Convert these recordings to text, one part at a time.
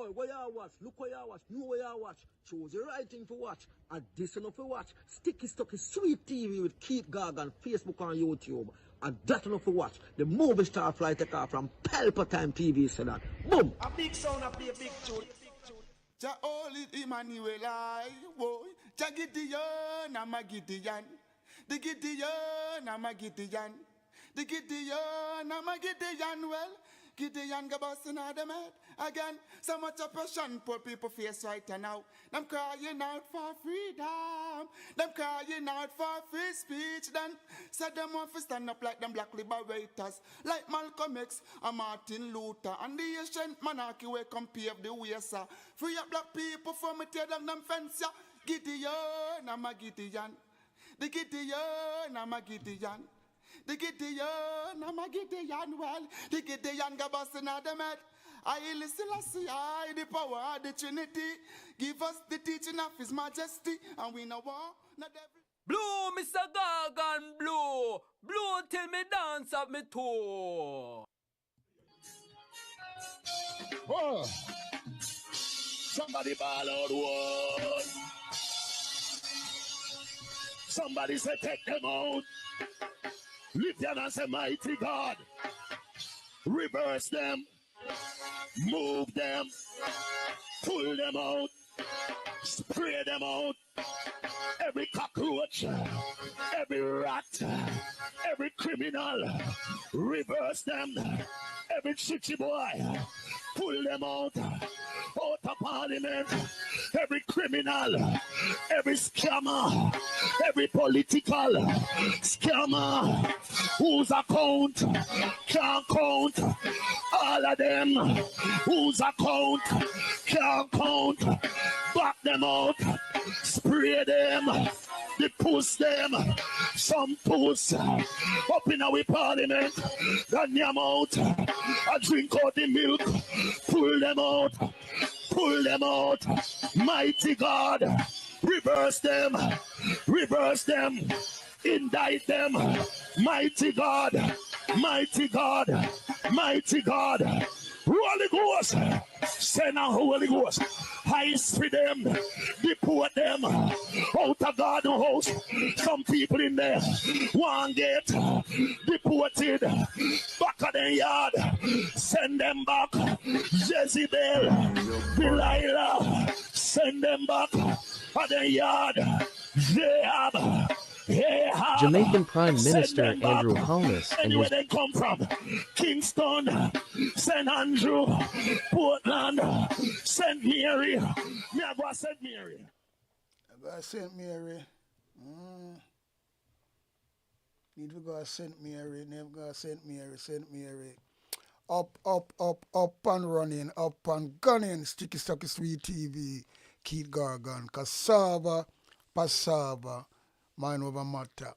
boy, what you watch? Look what you watch. Know what you watch. Choose the right thing to watch. And this enough to watch. Sticky Stucky Sweet TV with Keith Gargan, Facebook and YouTube. And that enough to watch. The movie star fly take off from Pelpa Time TV said that. Boom! A big sound, I play a big tune. Ja holy Emmanuel I, boy. Ja Gideon, I'm a Gideon. The Gideon, I'm a Gideon. The Gideon, I'm a Gideon. Well, Gideon go busting out them head again. So much oppression put people face right now. Them crying out for freedom. Them crying out for free speech. Then said them want to stand up like them black liberators, like Malcolm X and Martin Luther and the ancient monarchy where come pave the way, sir. Free up black people from me tear down them fence, yeah. Gideon, I'm a Gideon. The Gideon, I'm a Gideon. The Gideon, I'm a Gideon, well, the Gideon go busting out them head. I listen, I see, I the power of the Trinity. Give us the teaching of His Majesty, and we know war, not every... Blue, Mr. Gargan, blue. Blue till me dance up me toe. Oh. Somebody ball out one. Somebody say take them out. Lift your hands and say mighty God. Reverse them. Move them. Pull them out. Spray them out. Every cockroach. Every rat. Every criminal. Reverse them. Every chichi boy. Pull them out. Out of parliament. Every criminal. Every scammer. Every political scammer. Whose account can't count. All of them. Whose account can't count. Back them out. Spray them. They push them. Some push up in our parliament. Then them out. I drink out the milk. Pull them out. Pull them out. Mighty God. Reverse them. Reverse them. Indict them. Mighty God. Mighty God. Mighty God. Holy Ghost. Send a Holy Ghost. I spit them. Deport them. Out of God's house. Some people in there want get deported. Back of the yard. Send them back. Jezebel. Delilah. Send them back. Of the yard. Ahab. Jamaican Prime Minister Andrew Holness and anywhere his they come from, Kingston, St. Andrew, Portland, St. Mary. Me I go to St. Mary. I go to St. Mary. Need to go to St. Mary. Never go to St. Mary. St. Mary. Up and running, up and gunning. Sticky Stucky Sweet TV. Keith Gargan. Cassava, Passava. Mind over matter.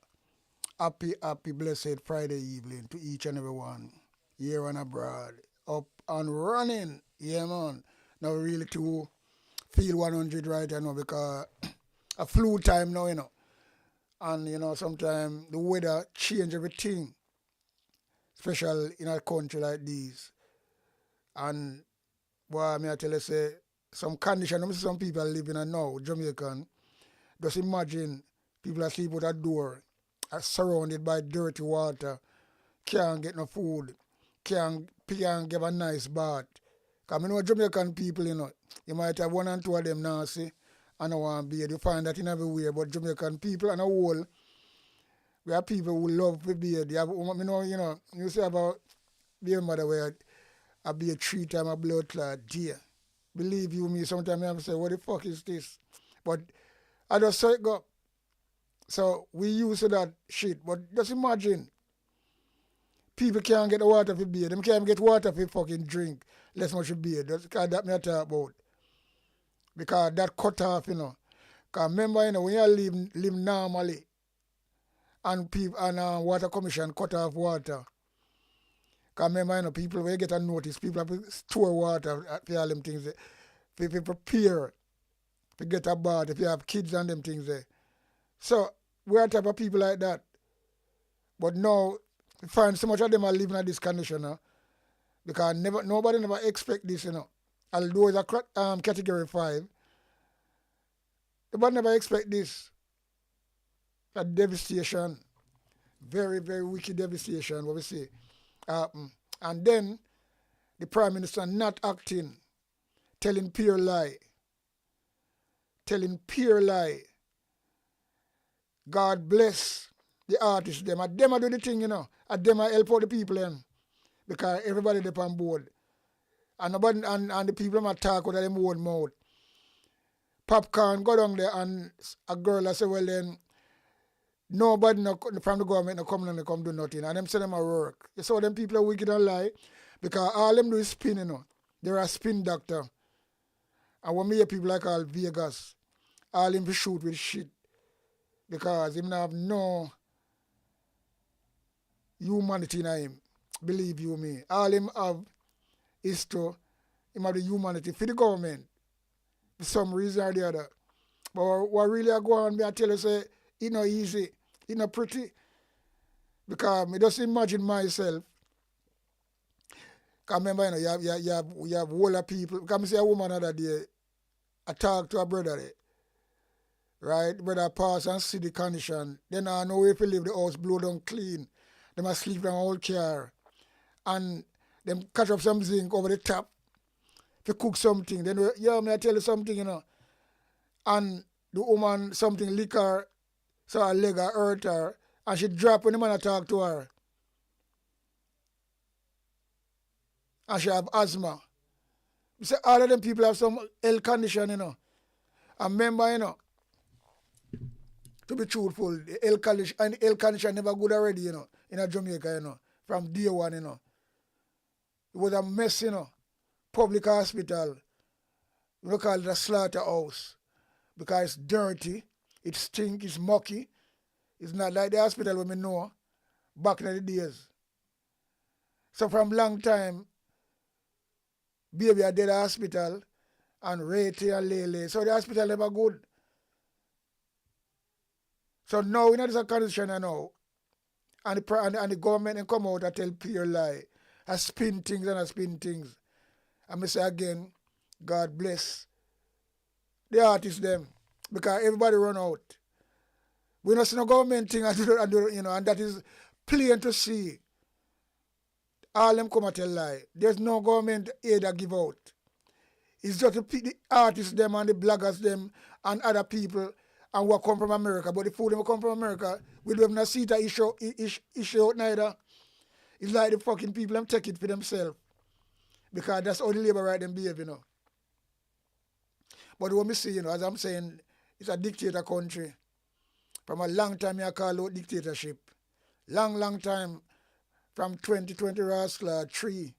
Happy, blessed Friday evening to each and every one. Here and abroad. Up and running. Yeah, man. Now really to feel 100 right now because a flu time now, you know. And, you know, sometimes the weather change everything. Especially in a country like this. And, boy, I tell you, say, some condition, some people are living in now, Jamaican. Just imagine people are sleeping at a door, are surrounded by dirty water, can't get no food, can't get a nice bath. Because I know Jamaican people, you know, you might have one and two of them now, see, and I want to bathe. You find that in everywhere, but Jamaican people and a whole, we have people who love to bathe. You know, you say about being mother where I bathe 3 times a blood clot, dear. Believe you me, sometimes I have to say, what the fuck is this? But I just say it go. So we used to that shit, but just imagine, people can't get the water for beer. Them can't get water for fucking drink, less much beer. That's because that me I talk about. Because that cut off, you know. Because remember, you know, when you live normally, and people and water commission cut off water. Because remember, you know, people when you get a notice, people have to store water for all them things. People prepare to get a bath if you have kids and them things there. So, we are type of people like that. But now, we find so much of them are living in this condition, because nobody never expect this, you know. although it's a category 5, but never expect this. A devastation, very, very wicked devastation, what we say. And then the Prime Minister not acting, telling pure lie. God bless the artists, them. And them do the thing, And them help out the people, them. Because everybody they on board. And nobody, and the people them talk with them own mouth. Popcorn go down there and a girl I say, well then, nobody from the government no come and they come do nothing. And them say them a work. You saw them people are wicked and lie. Because all them do is spin, They're a spin doctor. And when me hear people like all Vegas, all him shoot with shit. Because him not have no humanity in him. Believe you me. All him have is to him have the humanity for the government. For some reason or the other. But what really I go on, me I tell you say, it not easy, it not pretty. Because me just imagine myself. Because remember, you have older people. Because I see a woman the other day, I talk to a brother there. Right? Brother pass and see the condition. Then I know if you leave the house blow down clean. They must sleep in an old car. And them catch up some zinc over the top. To cook something. Then may I tell you something, And the woman something lick her, so her leg hurt her, and she drop when the man talk to her. And she have asthma. You say all of them people have some health condition, And remember, to be truthful, the health condition never good already, in a Jamaica, from day one, It was a mess, Public hospital. We don't call it a slaughterhouse. Because it's dirty, it stinks, it's mucky. It's not like the hospital we know back in the days. So from long time, baby are dead at the hospital and rate and lele. So the hospital never good. So now we know this a condition now. And the government and come out and tell pure lie. I spin things. And I say again, God bless the artists them. Because everybody run out. We don't see no government thing and that is plain to see. All them come and tell lie. There's no government aid that give out. It's just the artists them and the bloggers them and other people and what come from America. But the food them come from America, we don't have no seat issue out neither. It's like the fucking people them take it for themselves. Because that's how the labor right them behave, But what we see, as I'm saying, it's a dictator country. From a long time, I call out dictatorship. Long time, from 2020 Rascal 3,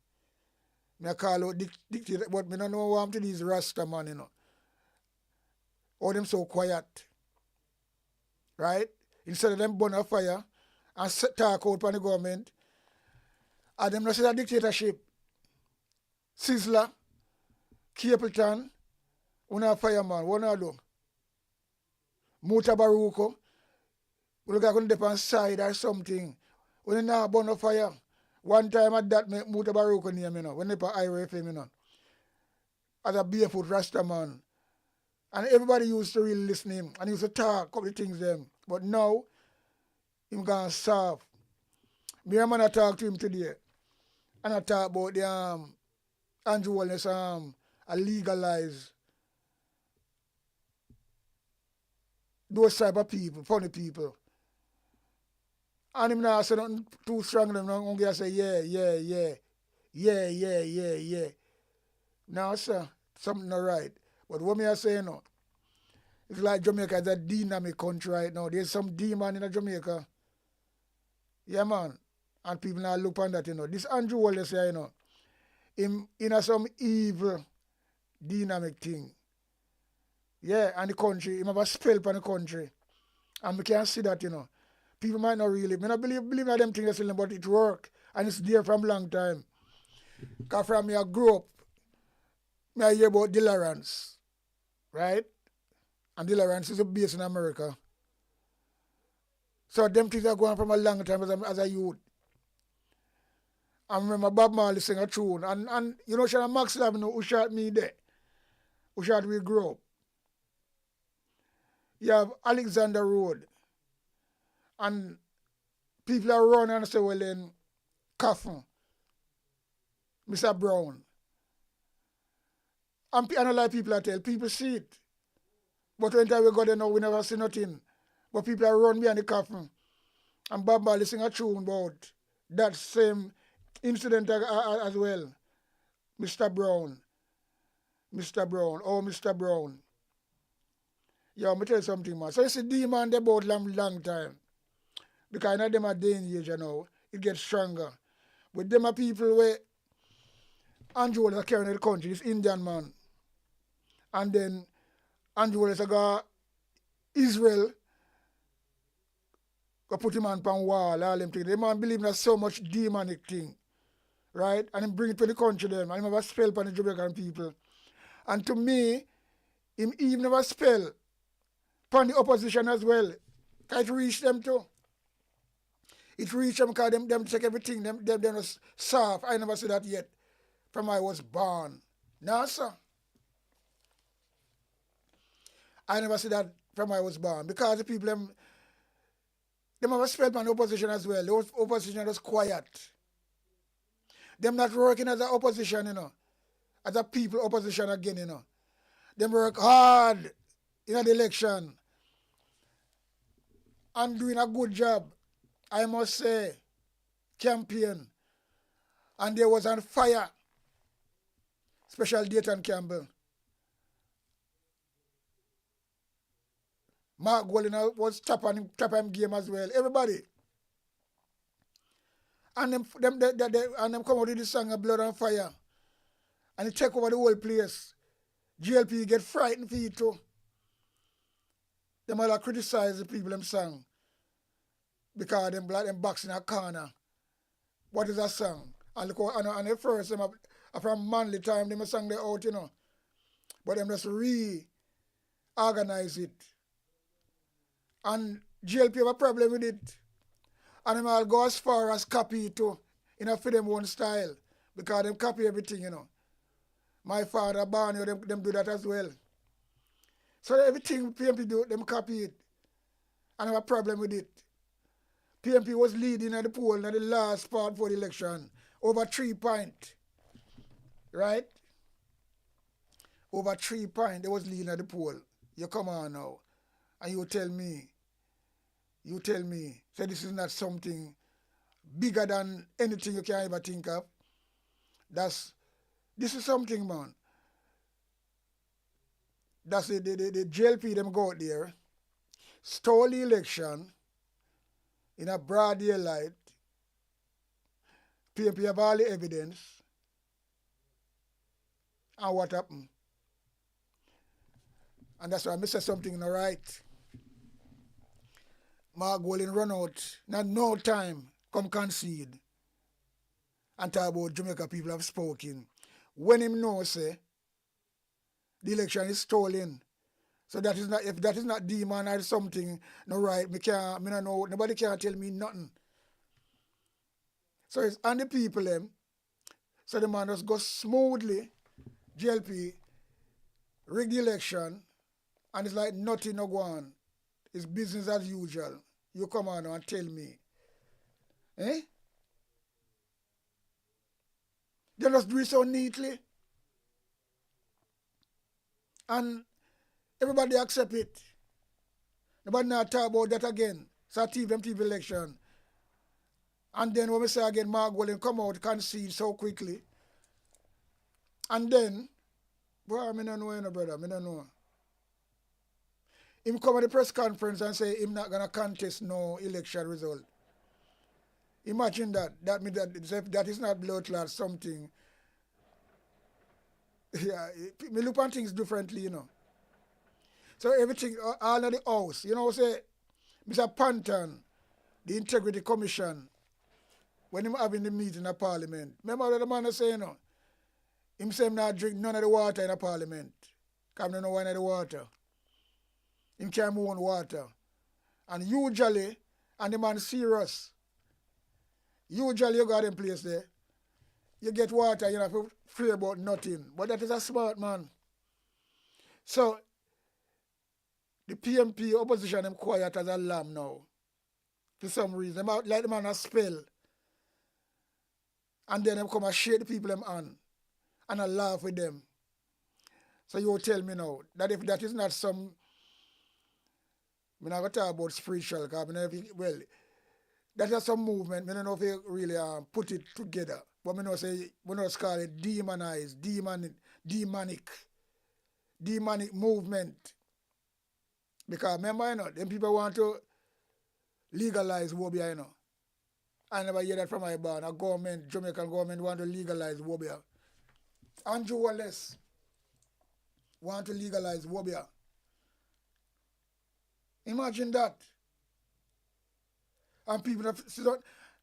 I call out dictator, but I don't know what to these Rasta man, All them so quiet. Right? Instead of them burn a fire and talk out on the government, and them not say a dictatorship. Sizzler, Capleton, una fireman, one of them. Muta Baruko, we look at the on side or something. When you now burn a fire, one time at that Muta Baruko name, when they put highway FM, as a barefoot Rasta man. And everybody used to really listen to him and he used to talk a couple of things them. But now, him gone soft. Me and man I talk to him today. And I talk about the Andrew Wallace a legalize those type of people, funny people. And him now say nothing too strong, them now only say yeah. Now sir, something not right. But what me I say it's like Jamaica is a dynamic country right now. There's some demon in Jamaica. Yeah man. And people now look on that, This Andrew Wallace here, him in some evil dynamic thing. Yeah, and the country, him have a spell on the country. And we can see that, People might not really, I not believe that them things, but it work. And it's there from long time. Because from me I grew up, I hear about Dillerance. Right? And Dillerance is based in America. So them things are going from a long time as a youth. I remember Bob Marley sing a tune. And you know, Shana Max Lab, you know, who shot me there? Who shot we grow up? You have Alexander Road. And people are running and say, well, then, Coffin, Mr. Brown. And I know like people are tell, people see it. But when time we go there now, we never see nothing. But people are run behind the coffin. And Bob Marley sing a tune about that same incident as well. Mr. Brown. Mr. Brown. Oh, Mr. Brown. Yeah, I'm tell you something, man. So you see demon they about long time. Because now them are day and age, you know. It gets stronger. But them are people where Andrew Wallace are carrying the country, this Indian man. And then Andrew Wallace got Israel go put him on pan wall, all them things. The man believe in so much demonic thing. Right? And him bring it to the country them. And him have a spell upon the Jamaican people. And to me, him even have a spell upon the opposition as well. It reach them too. It reach them because them take everything, them just soft. I never see that yet. From I was born. No, sir. I never see that from I was born. Because the people them have a spell on the opposition as well. The opposition is quiet. Them not working as an opposition, you know. As a people opposition again, you know. Them work hard in the election. And doing a good job. I must say, campaign. And there was on fire. Special Dayton Campbell. Mark Golden was top on him game as well. Everybody. And them come out with this song of Blood and Fire. And it take over the whole place. GLP get frightened for it too. Them all criticize the people them song. Because them box in a corner. What is that song? And the first them from manly time them sang they out, you know. But them just reorganize it. And GLP have a problem with it. And them all go as far as copy it too. In a for them own style. Because them copy everything, you know. My father, Barney, them do that as well. So everything PMP do, them copy it. And have a problem with it. PMP was leading at the poll in the last part for the election. Over 3 points. Right? Over 3 points, they was leading at the poll. You come on now. And you tell me, say this is not something bigger than anything you can ever think of. This is something, man. That's the JLP them go out there, stole the election in a broad daylight. PMP have all the evidence. And what happened? And that's why I say something all right. Mark Golden run out, not no time, come concede. And talk about Jamaica people have spoken. When him know say the election is stolen. So that is not, if that is not demon or something, no right, me no know, nobody can tell me nothing. So it's on the people them. So the man just go smoothly, GLP, rig the election, and it's like nothing no go on. It's business as usual. You come on and tell me. Eh? They just do it so neatly. And everybody accept it. Nobody not talk about that again. So TV election. And then when we say again, Mark Golden come out, concede so quickly. And then, boy, I don't know, brother, I don't know. Him come at the press conference and say him not gonna contest no election result. Imagine that. That means that is not blood clot something. Yeah, me look on things differently, you know. So everything, all of the house, you know, say, Mr. Panton, the Integrity Commission, when him having the meeting in the Parliament, remember what the man was saying, you know? Him say him not drink none of the water in the Parliament. Because he don't know one of the water. Him can't move on water. And usually, and the man serious, usually you got him place there, you get water, you don't have to fear about nothing. But that is a smart man. So the PMP opposition them quiet as a lamb now. For some reason. Them out like the man a spell. And then them come and shake the people them on. And I laugh with them. So you tell me now that if that is not some, I'm not going to talk about spiritual, because well, that is some movement. I don't know if you really put it together. But I know say, we know call it demonized, demonic movement. Because remember, you know, them people want to legalize Wobia, you know. I never hear that from my barn. A government, Jamaican government want to legalize Wobia. Andrew Wallace want to legalize Wobia. Imagine that. And people have,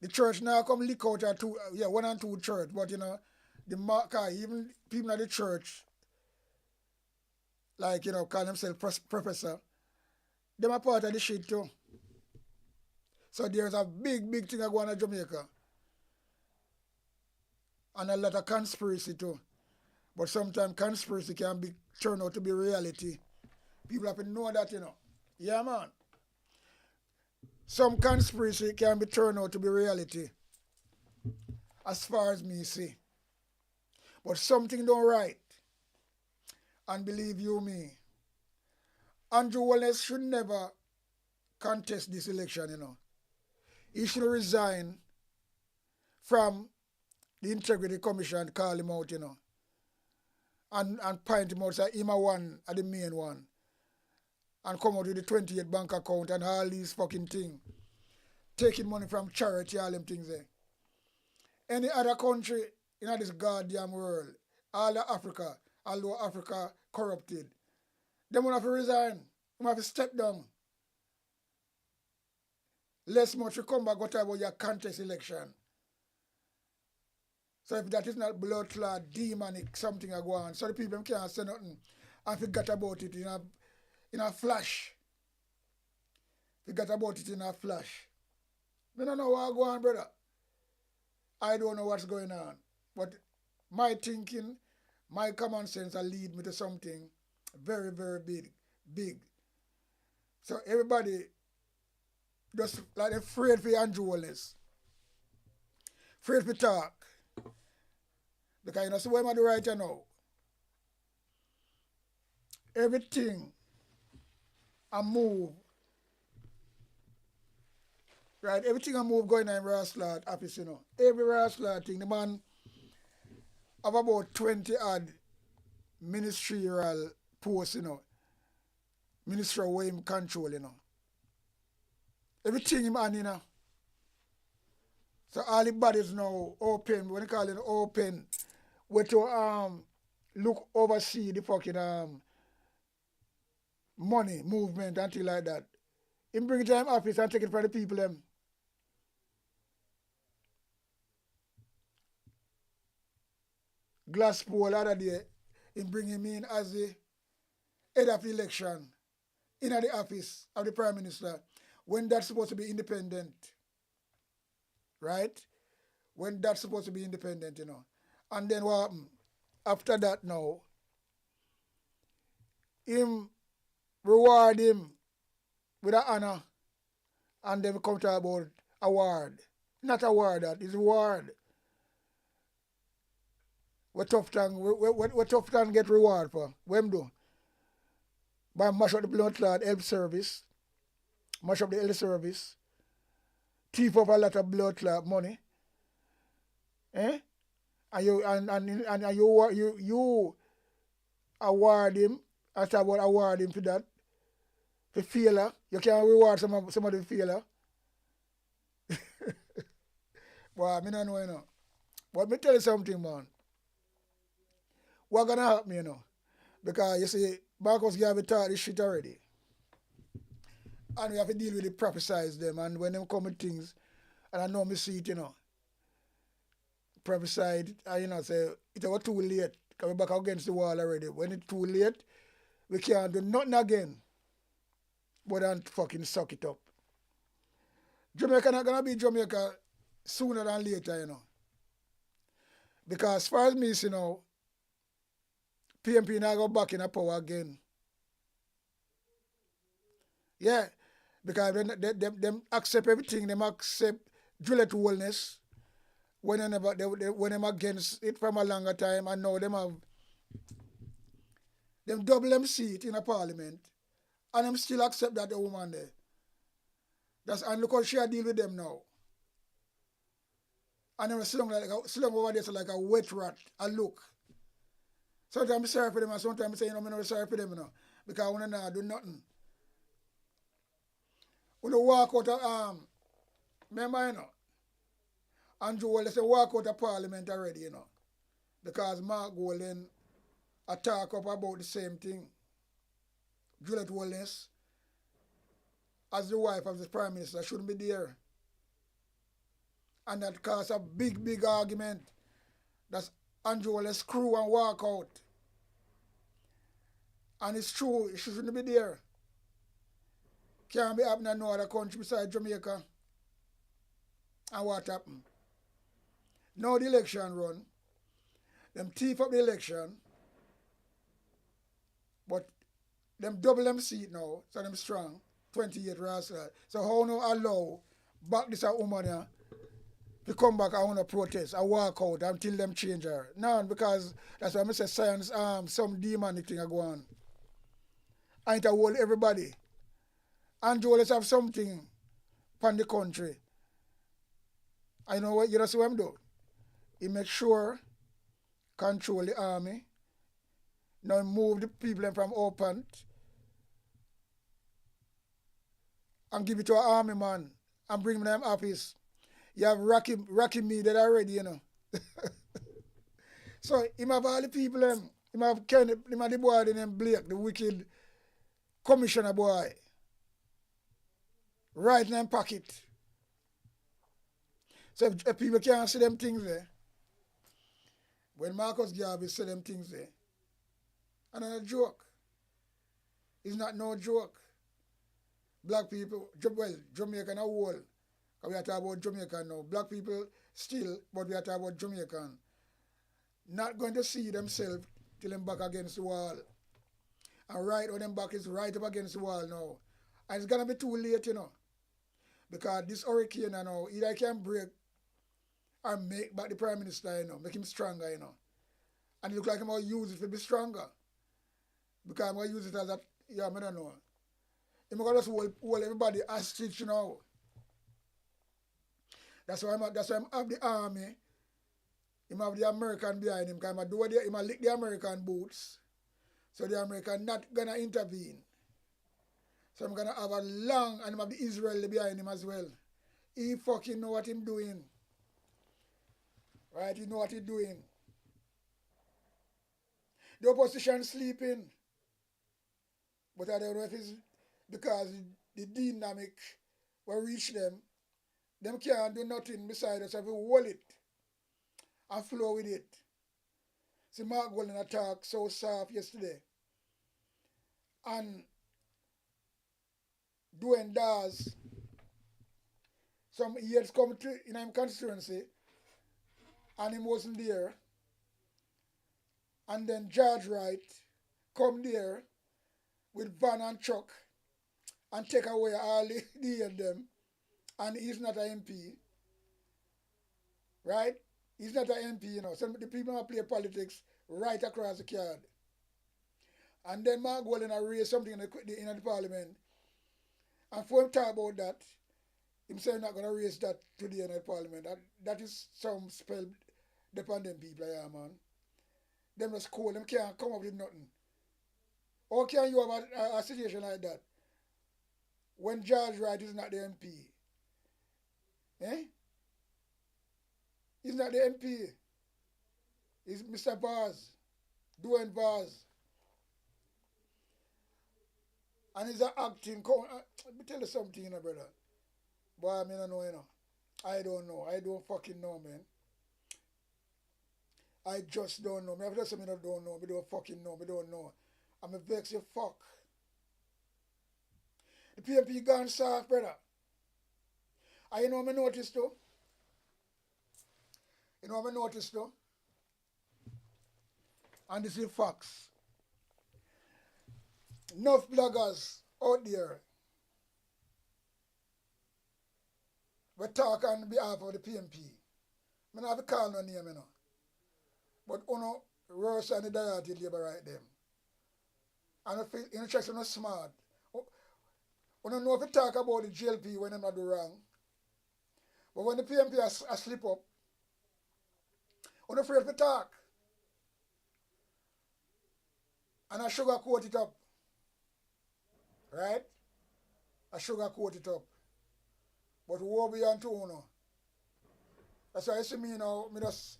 the church now come leak out at 1 and 2 church, but you know, the marker, even people at the church, like, you know, call themselves professor, them are part of the shit too. So there's a big thing going on in Jamaica. And a lot of conspiracy too. But sometimes conspiracy can be turned out to be reality. People have to know that, you know. Yeah, man. Some conspiracy can be turned out to be reality. As far as me see. But something don't right. And believe you me, Andrew Wallace should never contest this election, you know. He should resign from the Integrity Commission, call him out, you know. And point him out, say him a one, the main one. And come out with the 28 bank account and all these fucking things. Taking money from charity, all them things there. Any other country in this goddamn world, all of Africa, although Africa corrupted, they will have to resign. They have to step down. Less much you come back, go talk about your contest election. So if that is not blood clot, demonic, something I go on, so the people can't say nothing and forget about it in a flash. Forget about it in a flash. I don't know what go on, brother. I don't know what's going on. But my thinking, my common sense will lead me to something very, very big. So everybody just like afraid for Andrew Wallace. Afraid for talk. Because you know, so what am I do right now? Everything I move, right? Everything I move going on in Raslard office, you know. Every Raslard thing, the man have about 20 odd ministerial posts, you know. Minister where him control, you know. Everything him on, you know. So all the bodies now open, when you call it open, where to look oversee the fucking money movement and things like that. Him bring it to him office and take it from the people them. Glasspool other day, him bring him in as the head of the election in the office of the Prime Minister when that's supposed to be independent. Right? When that's supposed to be independent, you know. And then what happened? After that now, him reward him with an honor and then we come to about award. Not award, that is reward. What tough time get reward for? What him do? By mash up the blood clot health service, mash up the health service, thief up a lot of blood clot money. Eh? And you award him, I talk about award him for that. For failure. You can't reward some of the failure. But I don't know, you know. But me tell you something, man. What's gonna happen, you know? Because you see, Marcus Garvey taught this shit already. And we have to deal with it, prophesize them, and when them come with things, and I know me see it, you know. Prophesied, and you know, say it was too late. Because we're back against the wall already. When it's too late, we can't do nothing again. But then fucking suck it up. Jamaica not gonna be Jamaica sooner than later, you know. Because as far as me, you know, PMP now go back in a power again. Yeah, because them accept everything, them accept Juliet wellness when when them against it from a longer time, and now them have them double them seat in a parliament, and them still accept that the woman there. And look how she deal with them now. And them sit down over there so like a wet rat, a look. Sometimes I'm sorry for them, and sometimes I say, I'm not sorry for them, because I want to not do nothing. When you walk out of remember, Andrew Wallace say walk out of Parliament already, because Mark Golden attack up about the same thing. Juliet Wallace, as the wife of the Prime Minister, shouldn't be there. And that caused a big argument. That's Andrew Wallace screw and walk out. And it's true, she shouldn't be there. Can't be happening in no other country besides Jamaica. And what happened? Now the election run. Them thief up the election. But them double them seat now, so them strong. 28 Rasta. So how no allow back this woman here to come back and want to protest and walk out until them change her? No, because that's why I say science some demonic thing are going on. And it hold everybody. Andrew, let's have something from the country. I know what you see what I'm doing. He make sure control the army. Now move the people from open and give it to an army man and bring them office. You have Rocky me that already, So him have all the people him have Kenny, him have the boy named Blake, the wicked commissioner boy. Right in them pocket. So if people can't see them things there, when Marcus Garvey say them things there, another joke. It's not no joke. Black people, well, Jamaica and a whole. We are talking about Jamaica now. Black people still, but we are talking about Jamaican. Not going to see themselves till them back against the wall. And right when them back is right up against the wall now. And it's gonna be too late, Because this hurricane now, either I can break or make back the Prime Minister, make him stronger, And it look like I'm going to use it to be stronger. Because I'm going to use it as a, I don't know. I'm going to just hold everybody hostage, That's why I'm have the army. Him have the American behind him, because I'm lick the American boots. So the American not going to intervene. So I'm going to have a long, and I'm have the Israeli behind him as well. He fucking know what him doing. Right, he know what he doing. The opposition sleeping. But I don't know if it's because the dynamic will reach them. Them can't do nothing beside us if we hold it and flow with it. See, Mark Golden attack so soft yesterday. And doing does some years come to in his constituency and he wasn't there. And then George Wright come there with van and truck and take away all the them, and he's not an MP. Right? He's not an MP, Some of the people who play politics right across the card. And then Mark Golden raised something in the parliament. And for him talk about that, him say not going to raise that today in the parliament. That is some spell dependent people, man. Them just cold, them can't come up with nothing. How can you have a situation like that when George Wright is not the MP? He's not the MP. He's Mr. Bars, doing Bars. And he's acting. Let me tell you something, brother. Boy, I don't know, I don't know. I don't fucking know, man. I just don't know. I just don't know. I don't fucking know. I don't know. I'm a vex you fuck. The PMP gone soft, brother. I noticed though. And this is facts. Enough bloggers out there we talk on behalf of the PMP. I don't have to call no name, you know. But uno worse than the Diati labor right them. And if you check no smart. Uno know if you talk about the GLP when them not do wrong. But when the PMP a slip up, uno afraid to talk. And I sugarcoat it up. Right? I sugarcoat it up. But woe be unto uno. That's why you see me now, me just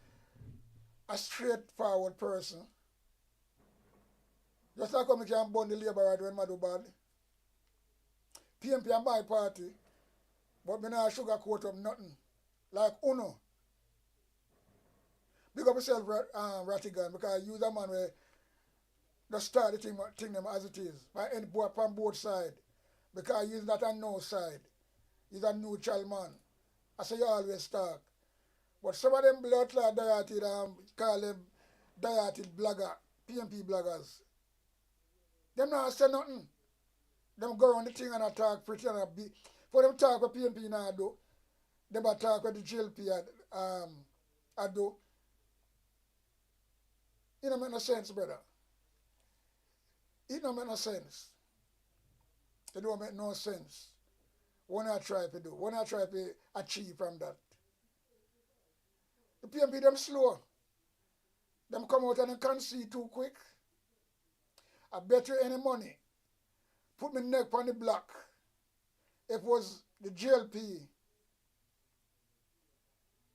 a straightforward person. Just like how I can burn the labor right when I do bad. PMP and my party, but me not sugarcoat up nothing. Like uno. Big up yourself, Rattigan, because I use a man where just start the thing them as it is. By end both on both sides. Because he's not a no side. He's a neutral man. I say you always talk. But some of them blood clot dieted, call them dieted blogger, PMP bloggers. Them not say nothing. Them go around the thing and attack pretty and a bit. For them talk with PMP now do, them attack with the GLP I do. It don't make no sense, brother. It don't make no sense. It don't make no sense. What I try to do, what I try to achieve from that. The PMP them slow. Them come out and they can't see too quick. I bet you any money. Put my neck on the block. If it was the GLP,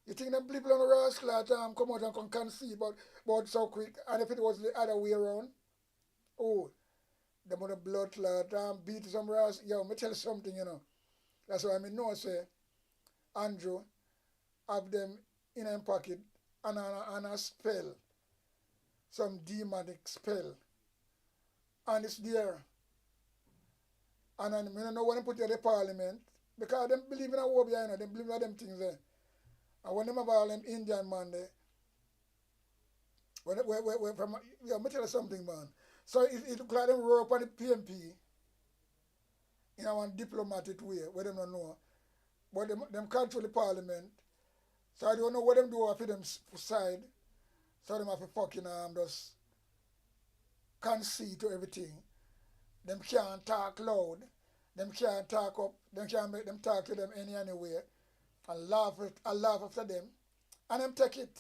you think them people on the rascal come out and can see but so quick. And if it was the other way around, oh, them on the blood clot beat some rascal. Yo, me tell you something, you know. That's why I know say Andrew have them in a pocket and a spell. Some demonic spell. And it's there. And I don't know when they put it in the parliament, because they believe in a war behind it, they believe in them things there. And when they have all them Indian man there, from, let me tell you something, man. So it look like them roll up on the PMP in a one diplomatic way, where they don't know. But them control the parliament. So I don't know what them do for them side. So them have to fucking just concede to everything. Them can't talk loud. Them can't talk up. Them can't make them talk to them anyway. I laugh after them. And them take it.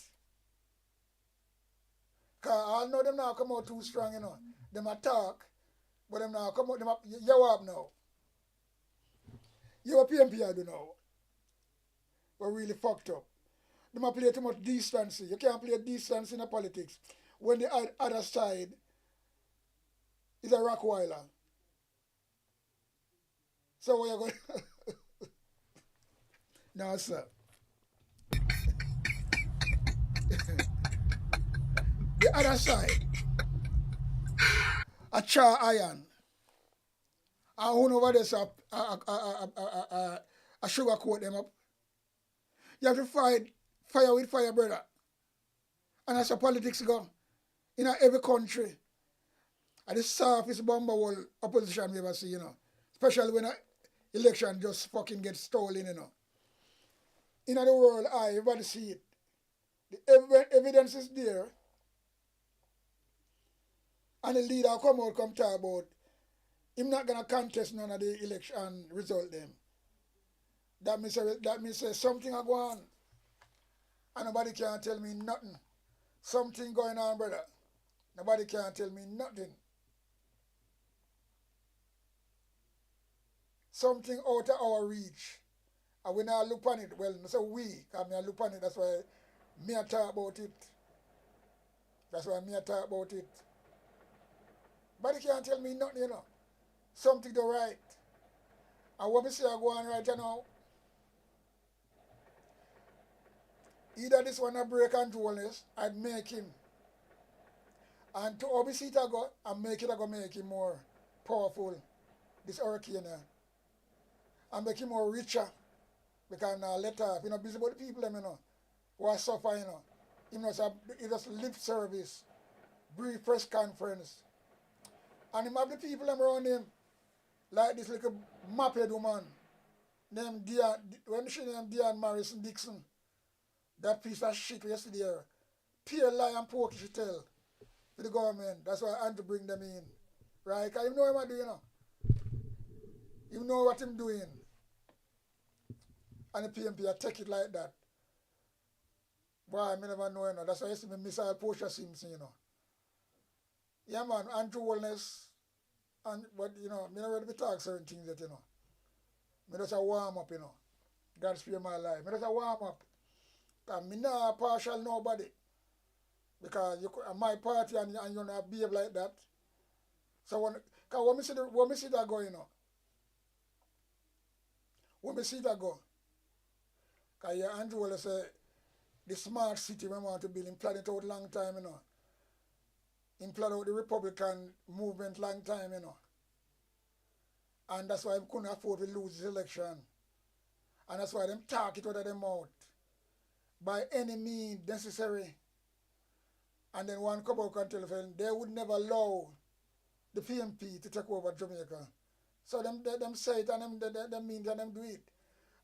Because I know them now come out too strong, you know. Them attack. But them now come out, you up now. You a PMP I do now. We're really fucked up. Them a play too much decency. You can't play decency in the politics. When the other side is a Rockweiler. So where you going? No, sir. The other side, a char iron. And who over there, so a sugar coat them up. You have to fight fire with fire, brother. And that's how politics go. In every country. And the softest bomber wall opposition we ever see, you know. Especially when an election just fucking gets stolen, you know. In the world, everybody see it. The evidence is there. And the leader come talk about him not gonna contest none of the election result them. That means something are going on. And nobody can tell me nothing. Something going on, brother. Nobody can tell me nothing. Something out of our reach. And when I look on it, well, so we, because I look on it, that's why me I talk about it. That's why me I talk about it. But they can't tell me nothing, you know. Something to right. And what me say I go on right now, either this one a break and rollness, I'd make him. And to obviously it I go and make him more powerful, this hurricane. And make him more richer. Because now let off, you know, busy about the people, you know, who are suffering, you know. He just lip service, brief press conference. And him have the people them around him, like this little moped woman, named Diane, when she named Diane Morrison Dixon, that piece of shit yesterday, pure lie and porky she tell to the government. That's why I had to bring them in. Right? Because you know what I'm doing now. You know what I'm doing. And the PMP, I take it like that. Boy, I never know, you know. That's why I used to be Missile Portia Simpson, you know. Yeah, man, Andrew Wellness, but, you know, I never really talk certain things that, you know. I just a warm up, you know. God spare my life. I just a warm up. Because I not partial nobody. Because you my party and you not behave like that. So when me see that go, you know. When me see that go. Because yeah, Andrew Wellness say, the smart city we want to build, him plan it out long time, you know. Him plan out the Republican movement long time, you know. And that's why he couldn't afford to lose this election. And that's why them talk it out of them mouth. By any means necessary. And then one couple of tell them they would never allow the PMP to take over Jamaica. So them say it and them mean and them do it.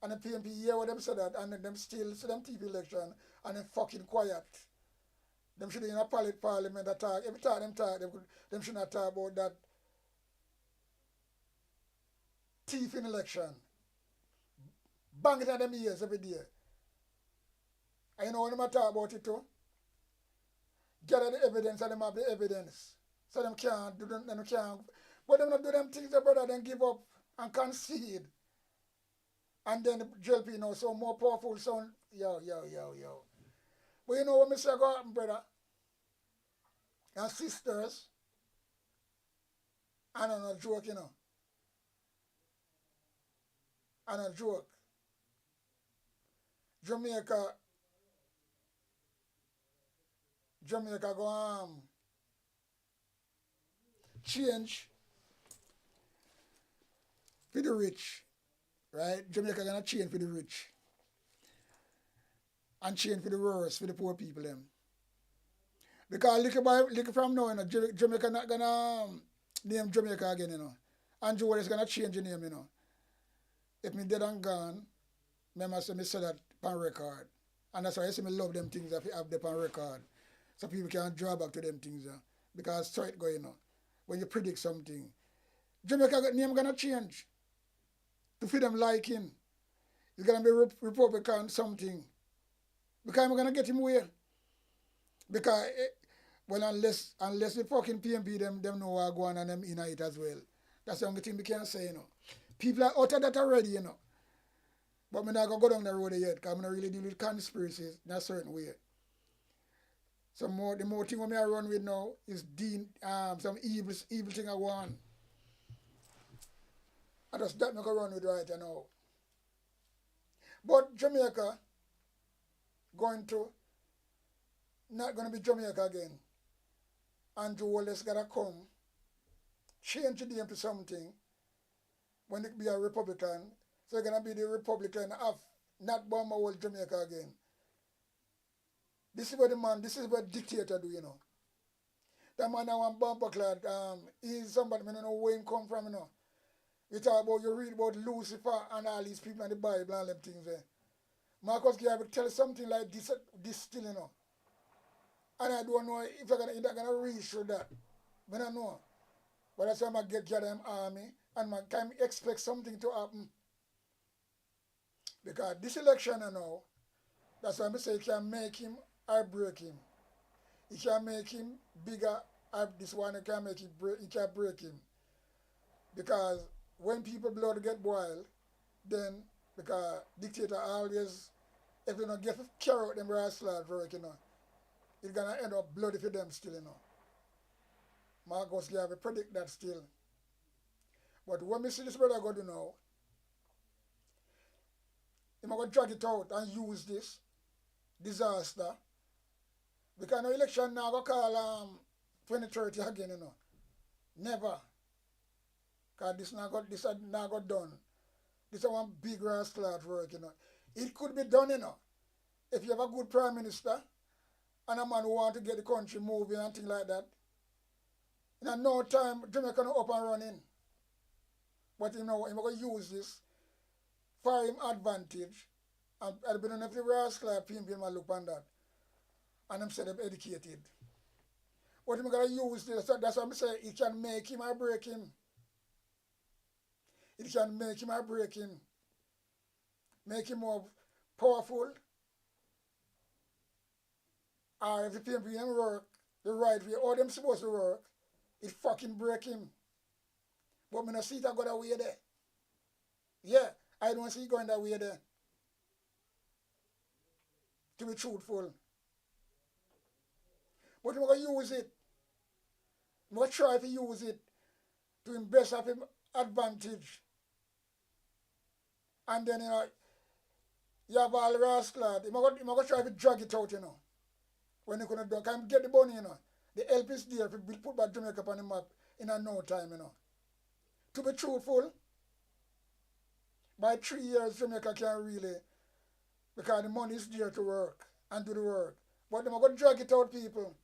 And the PMP hear what them say that and then them still so them TV election and then fucking quiet. Them should in a parliament attack. Every time them talk, them should not talk about that thief in election. Bang it at them ears every day. And you know when them talk about it too? Gather the evidence and them have the evidence. So them can't do them can't. But them not do them things, brother, then give up and concede. And then the JLP, you know, so more powerful sound. Yo. But you know what me say go happen, brother? And sisters, I don't know, joke, you know. And a joke. Jamaica go change for the rich, right? Jamaica gonna change for the rich and change for the worst, for the poor people them. Because look from now, you know, Jamaica not gonna name Jamaica again, you know. Andrew Ward is gonna change the name, you know. If me dead and gone, remember say me say that on record. And that's why I say me love them things if you have them on record. So people can draw back to them things, because so it go, you know. When you predict something, Jamaica name gonna change to fit them liking. It's gonna be Republican something. Because I'm gonna get him where? Because unless the fucking PMP them know what go on and them in it as well. That's the only thing we can say, you know. People are out of that already, you know. But I'm not gonna go down the road yet, because I'm not really deal with conspiracies in a certain way. The more thing I run with now is some evil thing I want. And that's that I go run with right now. But Jamaica not going to be Jamaica again. Andrew Wallace gotta come, change the name to something when it be a Republican. So it's gonna be the Republican of not bomb my old Jamaica again. This is what dictator do, you know. That man now one bumper clad, he's somebody, I don't know where he come from, you know. You read about Lucifer and all these people in the Bible and them things there. Marcus Garvey tell something like this still, you know. And I don't know if they're gonna reach through that. I don't know. But that's why I gather them army and I can expect something to happen. Because this election, you know, that's why I say it can make him or break him. It can make him bigger. This one it can make it break. It can break him. Because when people blood get boiled, then because dictator always, if they don't get carry out them right slide work, you know, it's gonna end up bloody for them still, you know. Marcus Garvey predict that still. But when we see this brother go do now, he's going to drag it out and use this disaster. Because no election now go call 2030 again, you know. Never. Because this now got done. This is one big rascal at work, you know. It could be done, you know. If you have a good prime minister and a man who want to get the country moving and things like that, In no time, Jamaica no up and running. But you know, I'm going to use this for him advantage. And I've been on every rascal people might look on that. And I'm said I'm educated. But I'm going to use this. That's what I'm saying. It can make him or break him. It can make him or break him. Make him more powerful. Or if the people him work the right way, or them supposed to work, it fucking break him. But I don't see it go that way there. Yeah, I don't see it going that way there. To be truthful. But I'm going to use it. I'm going to try to use it to him best of him advantage. And then, you know, you have all the rascal. I'm going to try to drag it out, you know. When you couldn't do it. Can get the money, you know. The help is there to put back Jamaica on the map in a no time, you know. To be truthful, by 3 years, Jamaica can really, because the money is there to work and do the work. But they're going to drag it out, people.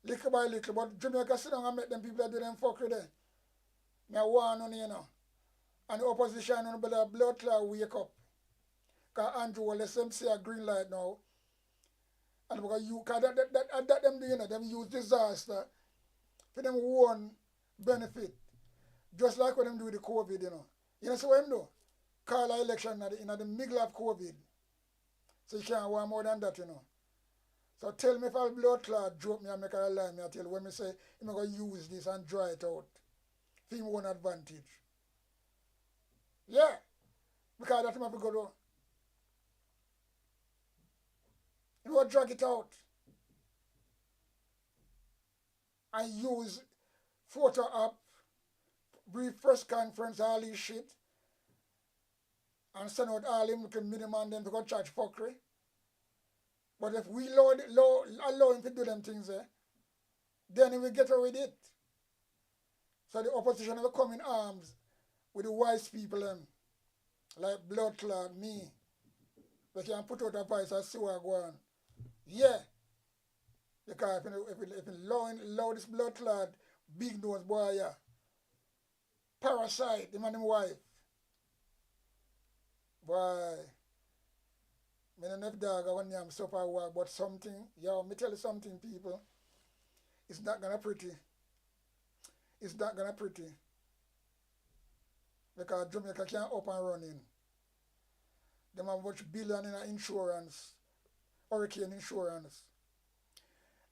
Little by little. But Jamaica sit down and make them people that do them fuckery there. I warn on you know. And the opposition on the blood clot wake up. Because Andrew will let them see a green light now. And because you, cause that them do, you know, them use disaster for them own benefit. Just like what them do with the COVID, you know. You know so what them do? Call an election in the middle of COVID. So you can't want more than that, you know. So tell me if I'll blood clot joke me and make a lie me, I tell you when me say I'm going to use this and dry it out. For him own advantage. Yeah. Because that's what I'm going to do. You know, drag it out. And use photo app, brief press conference, all this shit. And send out all him to minimum them to go charge fuckery. But if we allow him to do them things there, then he will get away with it. So the opposition will come in arms with the wise people them, like blood clot, me. They can put out a voice and see what go on. Yeah. Because if allow this blood clot, big nose boy, yeah. Parasite, the man and wife. Boy. I don't know if dog I want to suffer war, but something, yo, me tell you something, people. It's not gonna pretty. It's not gonna pretty. Because Jamaica can't up and running. They have much billion in insurance, hurricane insurance.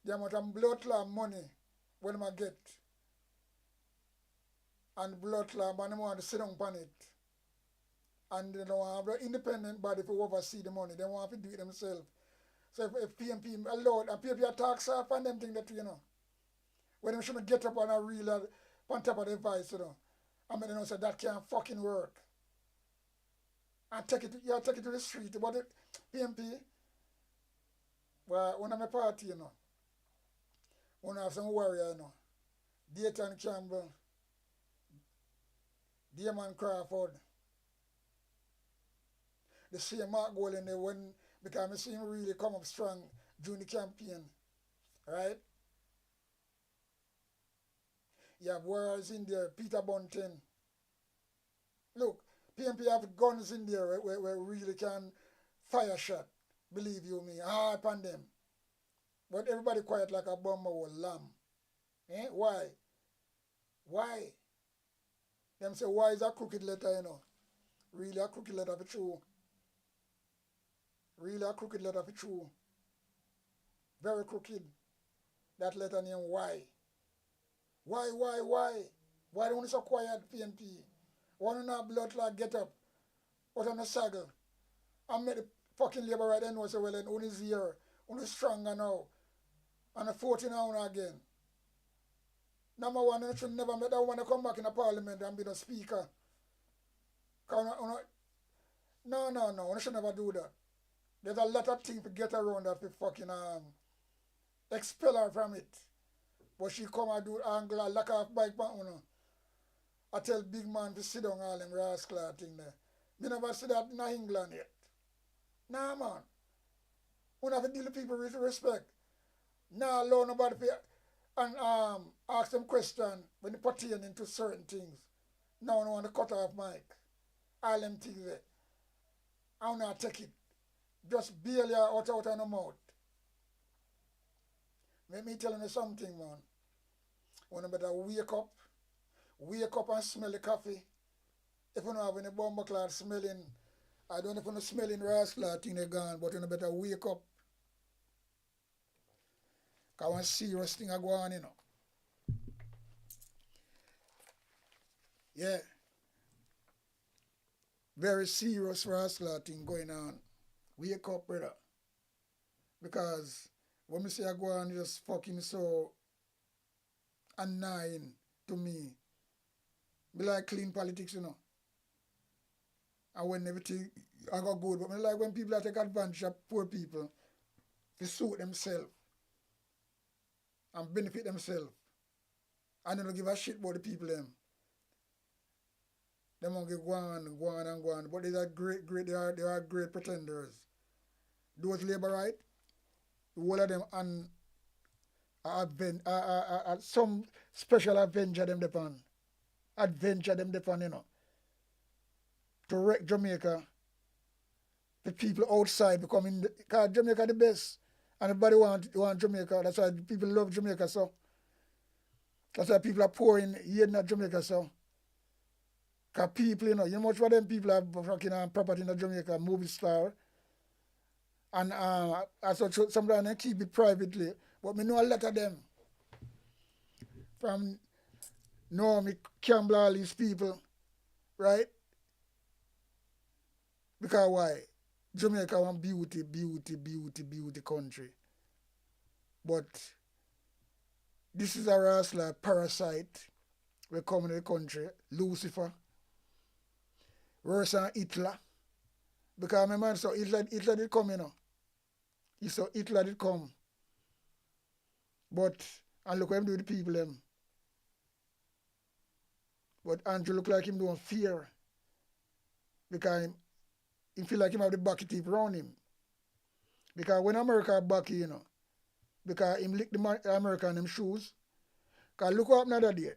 The amount of blood clot money when I get. And blood clot man, they want to sit down on it. And they don't have an independent body to oversee the money. They want to do it themselves. So if PMP allowed, and PMP tax off and them things that, you know, when they shouldn't get up on a real, on top of the advice, you know. I mean, you know, so that can't fucking work. And take it to the street. But it, PMP, well, one of my party, you know, one of some warrior, you know, Dayton Campbell, Damon Crawford, the same Mark goal in there when, because I see him really come up strong during the campaign, right? You have warriors in there, Peter Bunting. Look, PMP have guns in there where really can fire shot, believe you me, hard upon them. But everybody quiet like a bomber or lamb. Eh? Why? Why? Them say, why is a crooked letter, you know? Really a crooked letter for true. Really a crooked letter for true. Very crooked. That letter name why. Why? Why don't you so quiet, PNP? Why don't you blood clot get up out on the saddle and make the fucking labor right then know say, well then only is here, only stronger now. And a 14 hour again. Number one, you should never make that one to come back in the parliament and be the speaker. No, you should never do that. There's a lot of things to get around that to fucking expel her from it. But she come and do angle, lock off bike back, you know. I tell big man to sit down all them rascal thing there. Me never see that in England yet. Nah, man. We have to deal with people with respect. Nah, allow nobody to and ask them question when they pertain to certain things. Now I want to cut off mic. All them things there. I will not take it. Just barely out of the mouth. Let me tell you something, man. When you better wake up and smell the coffee. If you don't have any bomber cloud smelling, I don't know if you're smelling rascal thing they gone, but you better wake up. Because one serious thing I go on, you know. Yeah. Very serious rascal thing going on. Wake up, brother. Because when me say I go on, just fucking so annoying to me. Me like clean politics, you know. And when everything I got good, but me like when people take advantage of poor people to suit themselves and benefit themselves. And they don't give a shit about the people them. They won't get go on. But they are great pretenders. Those labor right, the whole of them and some special adventure them depend. Adventure them depend, you know. To wreck Jamaica. The people outside becoming because Jamaica the best. And everybody want Jamaica. That's why people love Jamaica so. That's why people are pouring here in Jamaica so. Because people, you know much of them people have fucking property in Jamaica, movie star. And sometimes they keep it privately. But me know a lot of them. From me Campbell, all these people, right? Because why? Jamaica one beauty country. But this is a rascal parasite. We come in the country, Lucifer, worse than Hitler. Because my man saw Hitler did come, you know. He saw Hitler did come. But, and look what him do with the people them. But Andrew look like him don't fear. Because he feel like him have the backy teeth around him. Because when America backy, you know, because him lick the American them shoes. Because look what happened the other day.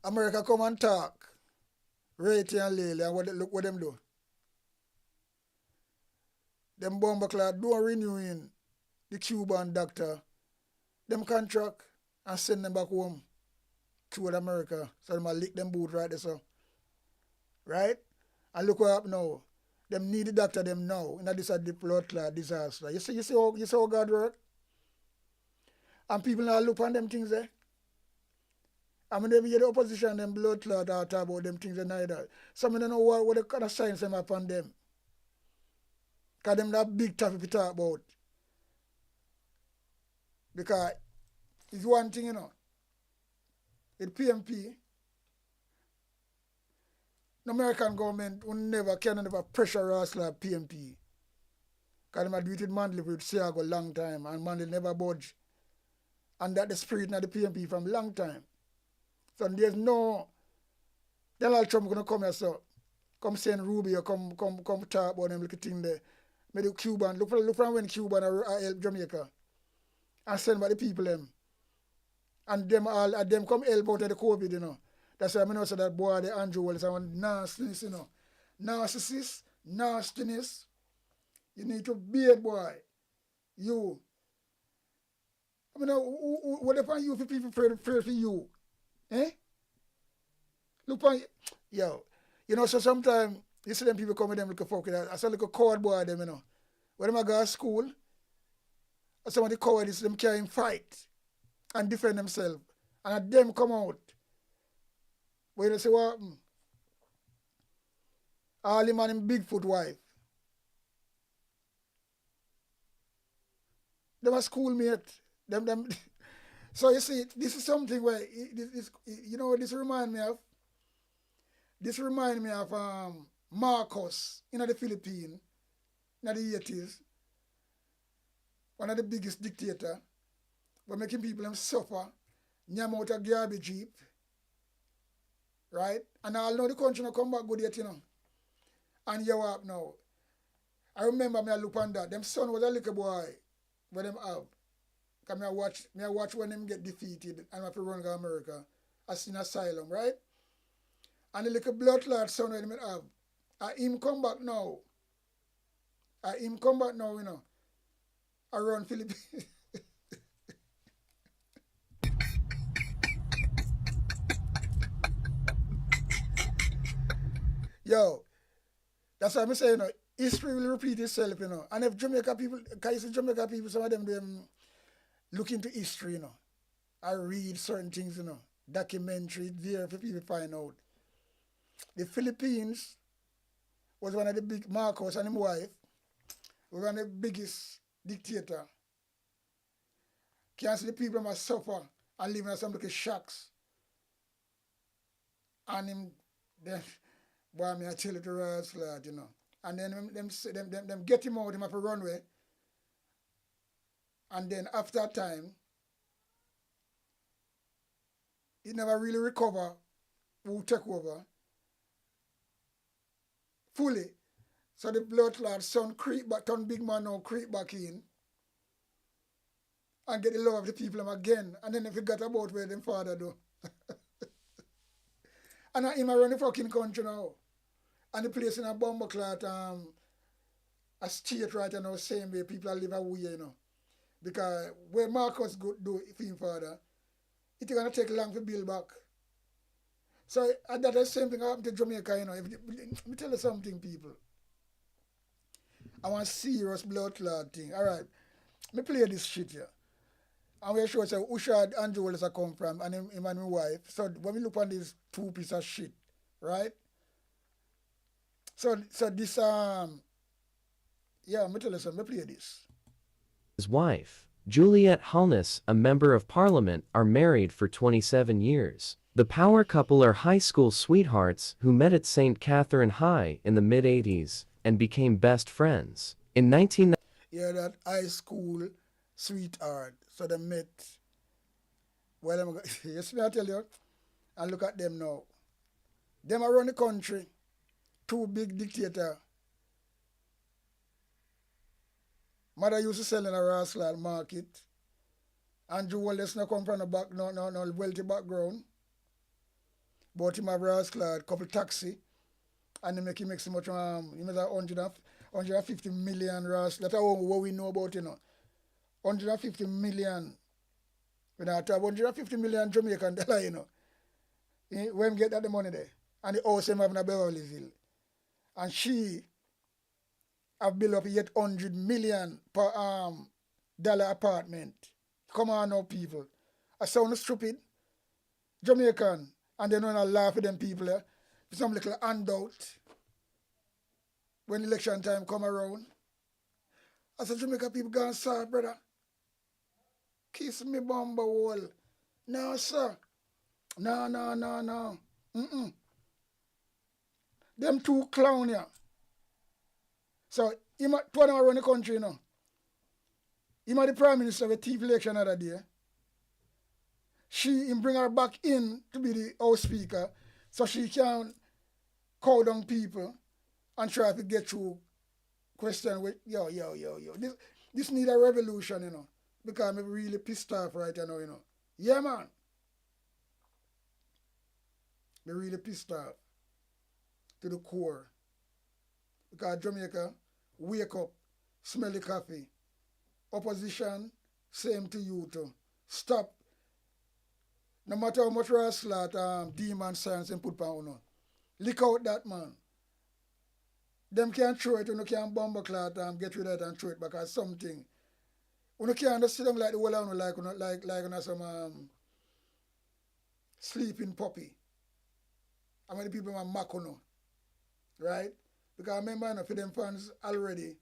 America come and talk. Rayty and Lily, and look what them do. Them bomber clad don't renewing the Cuban doctor, them contract and send them back home to America. So them lick them boot right there so. Right? And look what happened now. Them need the doctor them now. And this is the blood clot disaster. You see how God work? And people now look on them things there. I mean, them hear the opposition, them blood clot talk about them things and neither. Some of them know what the kind of science them have on them. Because them that big topic to talk about. Because it's one thing, you know. It PMP. The American government can never pressure us like PMP. Because they do it with Mandela with Siago a long time and Mandela never budge. And that's the spirit of the PMP from a long time. So there's no Donald Trump gonna come here so come send Ruby or come talk about them little thing there. Maybe Cuban, look from when Cuban help Jamaica. And send by the people them. And them come help out of the COVID, you know. That's why I know so that boy the Andrew Wallace and nastiness, you know. Narcissist, nastiness. You need to be a boy. You. I mean, what if you for people pray for you? Eh? Look on yo. You know, so sometimes you see them people come with them like a fuck with that. I saw like a coward boy them, you know. When them go to school, some of the cowards them can't fight and defend themselves. And them come out. But you say what happened? All him and him Bigfoot wife. Them a schoolmate. Them. So you see, this is something where this remind me of. This remind me of Marcos in the Philippines in the 80s. One of the biggest dictator, but making people them suffer, nyam out a garbage heap. Right? And I know the country not come back good yet, you know. And you up now. I remember me I look on that. Them son was a little boy where them have. Cause me I watch when him get defeated and have to run to America. I seen asylum, right? And the little blood clot son when him have. Him come back now. Him come back now, you know. Around Philippines. Yo, that's why I'm saying, you know, history will repeat itself, you know. And if Jamaica people, because you see Jamaica people, some of them look into history, you know. I read certain things, you know. Documentary there for people to find out. The Philippines was one of the big, Marcos and his wife, was one of the biggest dictator. Can't see the people must suffer and live in some little shacks. And him, then, boy, I tell you the real slot, you know. And then them get him out, him up a runway. And then after a time, he never really recover who take over fully. So the blood clot son creep back, turn big man now, creep back in and get the love of the people again. And then they forgot about where them father do. And him around the fucking country now. And the place in a bomber clot, a state right now, same way people live away, you know. Because where Marcus go do for him father, it's gonna take long to build back. So that's the same thing happened to Jamaica, you know. Let me tell you something, people. I want serious blood clot thing. Alright. Me play this shit here. And we show say Ushad and Joel is come from and him and my wife. So when we look on these two pieces of shit, right? So this yeah, me tell you something, me play this. His wife, Juliet Holness, a member of parliament, are married for 27 years. The power couple are high school sweethearts who met at St. Catherine High in the mid-80s and became best friends. In 1990, Yeah, that high school sweetheart. So they met. Well, you see me I tell you, and look at them now. Them around the country, two big dictator. Mother used to sell in a Rosslal market. Andrew Wallace not come from a back, no wealthy background. But him have Rosslal, couple taxi, and he make so much, he makes 150 million Ross. That's what we know about, you know. 150 million. When I have 150 million Jamaican dollar, you know. When we get that the money there. And the house him have in a Beverlyville. And she have built up yet 100 million per dollar apartment. Come on now, people. I sound stupid. Jamaican. And they know I laugh at them people there. Some little handout. When election time come around. I said, Jamaica people gone, sir, brother. Kiss me bumper hole. No, sir. No. Mm-mm. Them two clown here. So, two of them around the country, you know. Him the Prime Minister of the TV election other day. Him bring her back in to be the House Speaker so she can cow down people and try to get through question with, yo. This need a revolution, you know. Because I'm really pissed off right now, you know. Yeah, man. I'm really pissed off to the core. Because Jamaica, wake up, smell the coffee. Opposition, same to you too. Stop. No matter how much Rosslot, demon science and put on you. Lick out that, man. Them can't throw it, you can't bomb a clot get rid of it and throw it back as something. You can't just sit down like the whole of like some sleeping puppy. How many people are mock on, right? Because I remember enough of them fans already.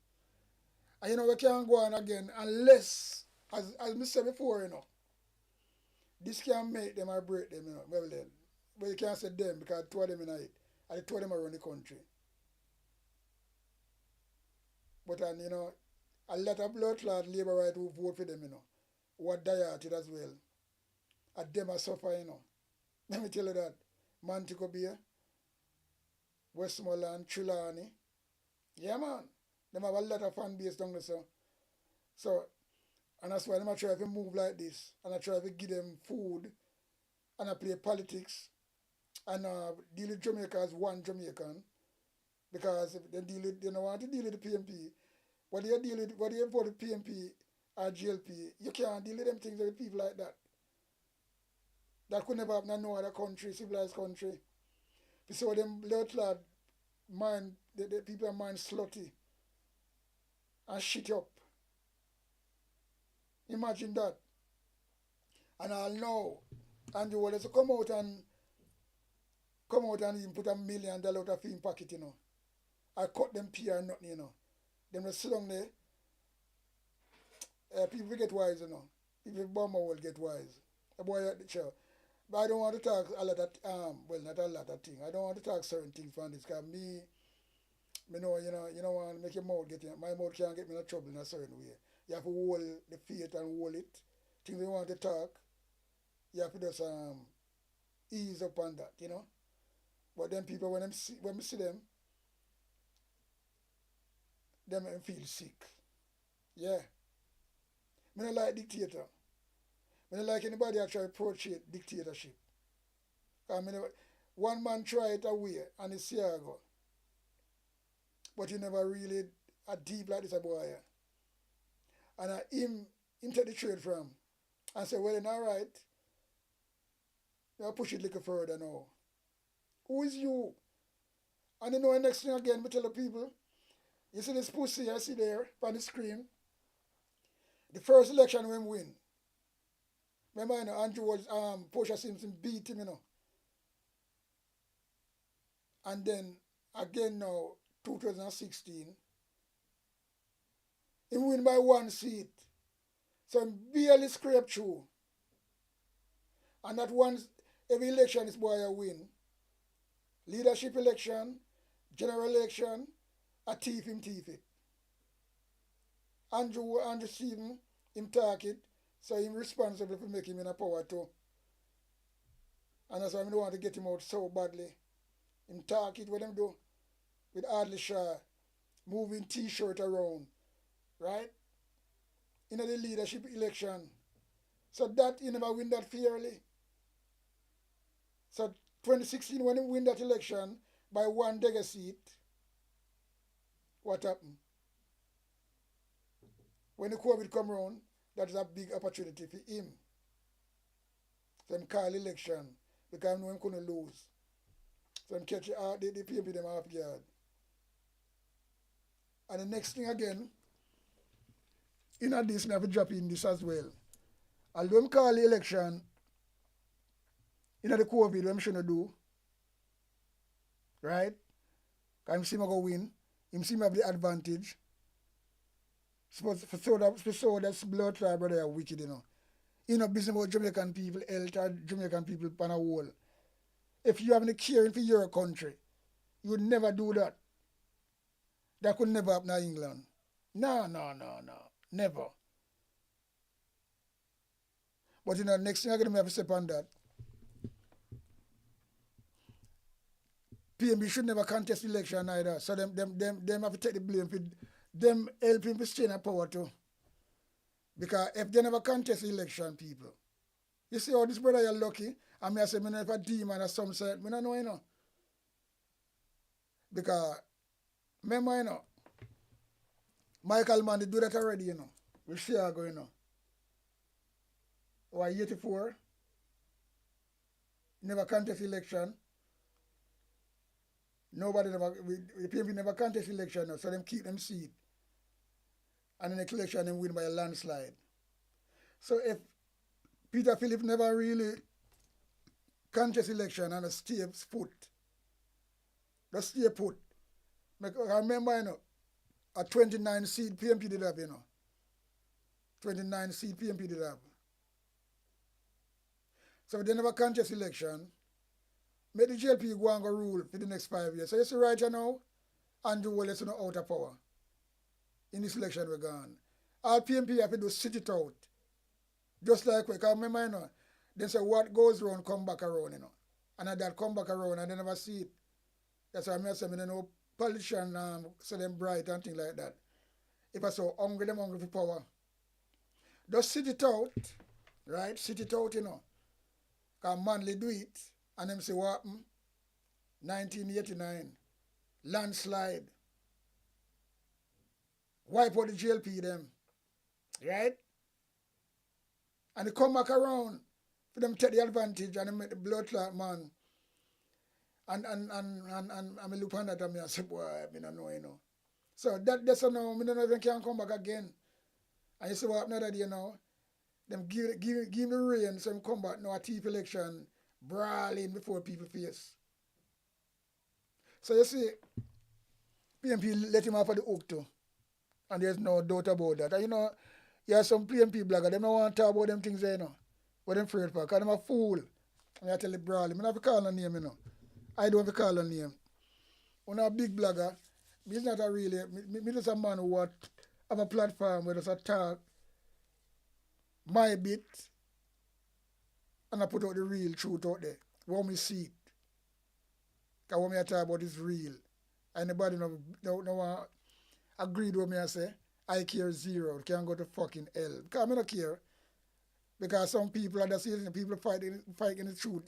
And you know we can't go on again unless, as I said before, you know, this can make them or break them, you know. Well then. But you can't say them because two of them in it. And the two of them around the country. But you know, a lot of blood clot labor right who vote for them, you know. Who are dieted as well. And them are suffer, you know. Let me tell you that. Mantico Bay, Westmoreland, Trelawney. Yeah, man. Them have a lot of fan base down there, so And that's why I try to move like this. And I try to give them food. And I play politics. And deal with Jamaica as one Jamaican. Because if they don't want to deal with the PMP. What they vote with PMP or GLP, you can't deal with them things with people like that. That could never happen in no other country, civilized country. So them little lad mind, the people are mind slutty and shit up. Imagine that. And I'll know Andrew Wallace come out and even put $1 million out of him pocket, you know. I cut them PR and nothing, you know. Them just sit down there. People get wise, you know. People bomber will get wise. A boy at the chair. But I don't want to talk a lot of well, not a lot of things. I don't want to talk certain things from this because me know, you don't want to make your mouth get in. My mouth can't get me in trouble in a certain way. You have to hold the faith and hold it. Things you want to talk, you have to just ease up on that, you know. But then people when we see them feel sick. Yeah. I don't like dictator. I don't like anybody that try to approach dictatorship. One man tried it away and it's Siago. But he never really a deep like this a boy. And him take the trade from and say, well, then all right. I'll push it a little further now. Who is you? And you know the next thing again, we tell the people, you see this pussy I see there on the screen. The first election when we win. Remember, you know, Andrew was Portia Simpson beat him, you know. And then again now, 2016, he win by 1 seat. So he barely scraped through. And that every election is boy a win. Leadership election, general election, a thief it. Andrew Stephen, him talk it, so him responsible for making him in a power too. And that's why I don't want to get him out so badly. Him talk it, what him do with Adley Shaw, moving T-shirt around, right? In the leadership election. So that he never win that fairly. So 2016 when he win that election by 1 Dega seat, what happened? When the COVID come around, that is a big opportunity for him. So him call election because he know him couldn't lose. So him catch the PMP them half guard. And the next thing again, in addition, I have to drop in this as well. Although him call the election, in the COVID, what him shouldn't do, right? Because him see him go win, him see him have the advantage. So that blood tribe brother are wicked, you know. You know, business about Jamaican people, health or Jamaican people on a whole. If you have any caring for your country, you would never do that. That could never happen in England. No. Never. But you know, next thing I'm gonna have to step on that. PMB should never contest election either. So them have to take the blame for them helping to stay in power too. Because if they never contest election, people, you see how this brother you're lucky, and I say, I never demon or some sort, I don't know, you know. Because, remember, you know, Michael Mann do that already, you know, with Chicago, you know. Or 84, never contest election. Nobody never, the PMP never contest election, so them keep them seat. And in the election, them win by a landslide. So if Peter Phillips never really contest election and stay put, just stay put. I remember, you know, a 29 seat PMP did have, you know. 29 seat PMP did have. So if they never contest election, make the JLP go and go rule for the next 5 years. So you see right now, Andrew Wallace is out of power. In this election we're gone. All PMP have to do sit it out. Just like we can remember, you know, they say what goes around come back around, you know. And that come back around and they never see it. That's why I say I know politicians say them bright and things like that. If I so hungry, them hungry for power. Just sit it out, right? Sit it out, you know. Because Manly do it, and them say what happened? 1989, landslide, wipe out the GLP them, right? And they come back around for them take the advantage and they make the blood clot man. And I look on that and I say, boy, I don't know, you know. So that's a no, I don't know if they can come back again. And you see what happened that day, you know? Them give the rain, so them come back now a TP election, brawling before people face. So you see, PMP let him off of the hook too. And there's no doubt about that. And you know, you have some PMP blogger, they don't want to talk about them things there, you know. What them afraid for, because them a fool. And I tell you, brawling, I don't have to call a name, you know. I don't have to call a name. When I'm a big blogger, me is not a really, me just a man who have a platform where there's a talk, my bit, and I put out the real truth out there. What me see it. Because what me I talk about is real. Anybody no agreed with me and say, I care zero, can go to fucking hell. Because I don't care. Because some people are just using people fighting the truth,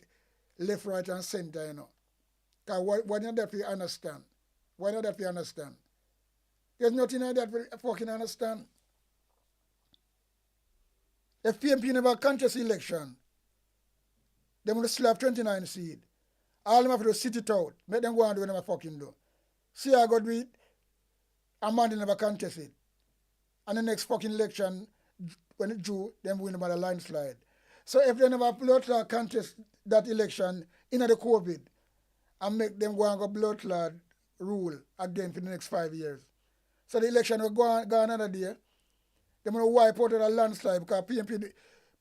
left, right, and center, you know. Because what you that you understand? Why not that you understand? There's nothing like that for fucking understand. If PMP never contest election, they will slap 29 seat. All them have to sit it out. Make them go and do what they fucking do. See how God do it, and man they never contest it. And the next fucking election, when it drew, them win by a landslide. So if they never blood clot contest that election in the COVID and make them go and go blood clot rule again for the next 5 years. So the election will go another day. They're going to wipe out a landslide because PMP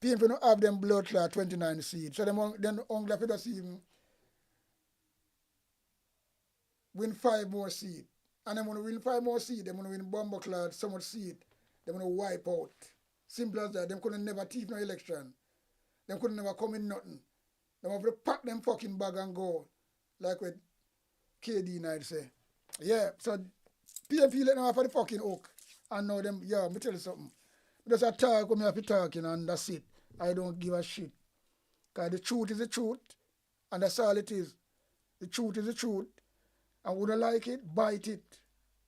don't have them blood clot 29 seats. So then only for just even win 5 more seats. And then when they win 5 more seats, they're going to win bomber clot, so much seat. They're going to wipe out. Simple as that. Them couldn't never thief no election. Them couldn't never come in nothing. They have to pack them fucking bag and go. Like what KD Knight say. Yeah, so PMP let them off of the fucking hook. And now them, yeah, let me tell you something. Just a talk when I have to talking and that's it. I don't give a shit. Because the truth is the truth. And that's all it is. The truth is the truth. And wouldn't like it, bite it.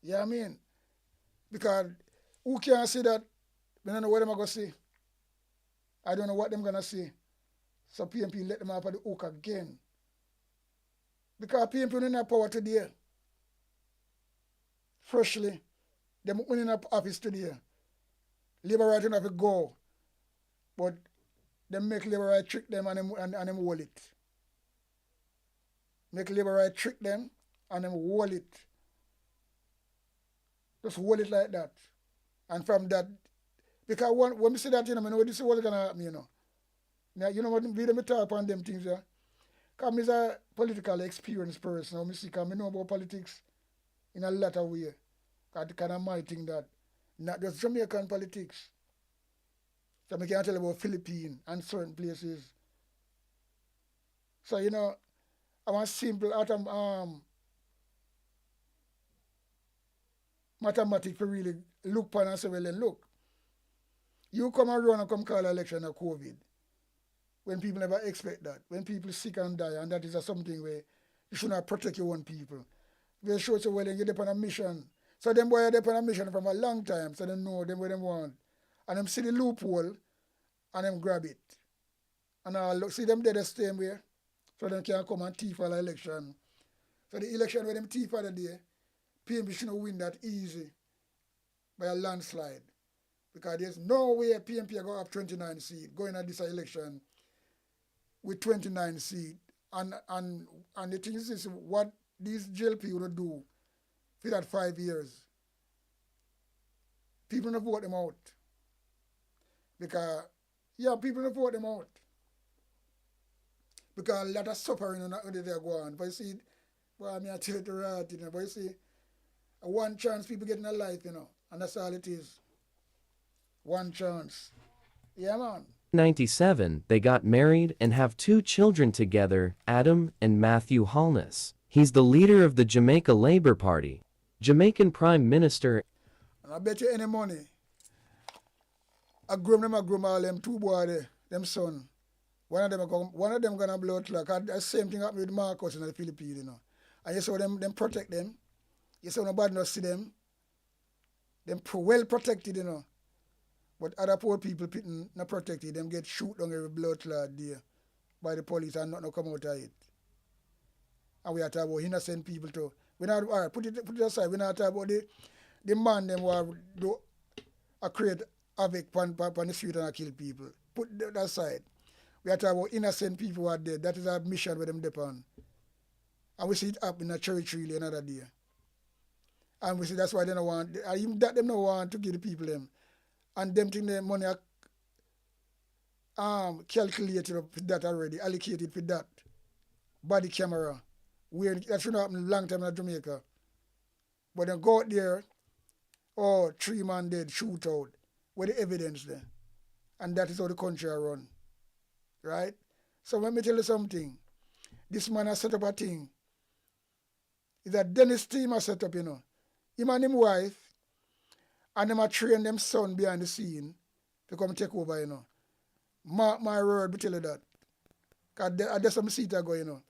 You know what I mean? Because who can see that? I don't know what them are going to see. I don't know what them going to see. So PMP let them off of the hook again. Because PMP don't have power today. Freshly. Them winning up office today. Labour right don't have to go. But they make Labour right trick them and them hold it. Make Labour right trick them and them hold it. Just hold it like that. And from that, because when we see that, you know, this is what's going to happen, you know. Now, you know what, we don't talk on them things, yeah. Because I'm a political experienced person. I know about politics in a lot of ways. Because kind of my thing that, not just Jamaican politics. So I can tell you about Philippines and certain places. So, you know, I want simple mathematics to really look upon and say, well, then look. You come around and come call an election of COVID. When people never expect that. When people sick and die, and that is something where you should not protect your own people. They show so well, then you're on a mission. So them boys are on a mission from a long time, so they know them what they want. And them see the loophole, and them grab it. And I'll see them there the same way, so they can come and thief for the election. So the election where them thief for the day, PMP shouldn't win that easy by a landslide. Because there's no way PMP are going to have 29 seats going at this election with 29 seats. And the thing is this, what these JLP will do for that 5 years. People don't vote them out. Because, yeah, people don't vote them out. Because a lot of suffering on that they're going. But you see, well, I mean, I tell you the right, you know, but you see, one chance people getting a life, you know, and that's all it is. One chance. Yeah, man. 97, they got married and have 2 children together, Adam and Matthew Holness. He's the leader of the Jamaica Labour Party. Jamaican Prime Minister. And I bet you any money, I groom all them two boys there, them son. One of them gonna blow clock. The same thing happened with Marcus in the Philippines, you know. And you saw them protect them. You saw nobody not see them. Them well protected, you know. But other poor people not protected. Them get shoot on every blood clot there by the police and not come out of it. And we are talking about innocent people too. We not all right, put it aside. We not talking about the man them who do create havoc on the street and kill people. Put that aside. We are talking about innocent people who are dead. That is our mission with them depend. And we see it happen in a church really another day. And we see that's why they don't want, even that them don't want to give the people them. And them think their money are calculated for that already, allocated for that. Body camera. That should happen a long time in Jamaica. But they go out there, 3 man dead, shootout, with the evidence there. And that is how the country are run. Right? So let me tell you something. This man has set up a thing. It's a Dennis team has set up, you know. Him and his wife, and them a train them son behind the scene to come take over, you know. Mark my word, we tell you that. Because there's some seat go, you know.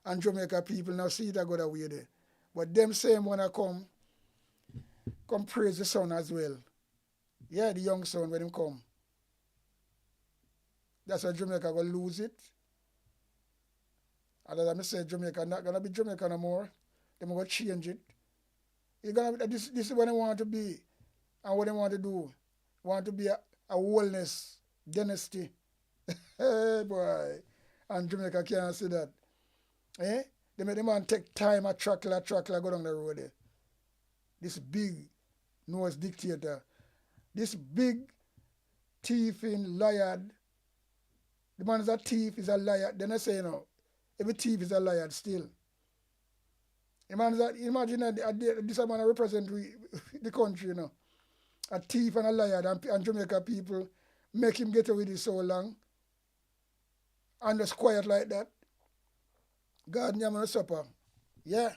And Jamaica people now see it go that way there. But them same wanna come praise the son as well. Yeah, the young son when him come. That's why Jamaica gonna lose it. And as I say, Jamaica not gonna be Jamaica no more. They're gonna change it. This is what they want to be. And what they want to do. Want to be a wholeness dynasty. Hey boy. And Jamaica can't see that. Eh? They make the man take time a trackler go down the road there. This big nose dictator. This big thieving liar. The man is a thief, is a liar. Then I say, you know, every thief is a liar still. The man is imagine that this man represent the country, you know. A thief and a liar, and Jamaica people make him get away with it so long. And just quiet like that. God nyam on supper. Yeah,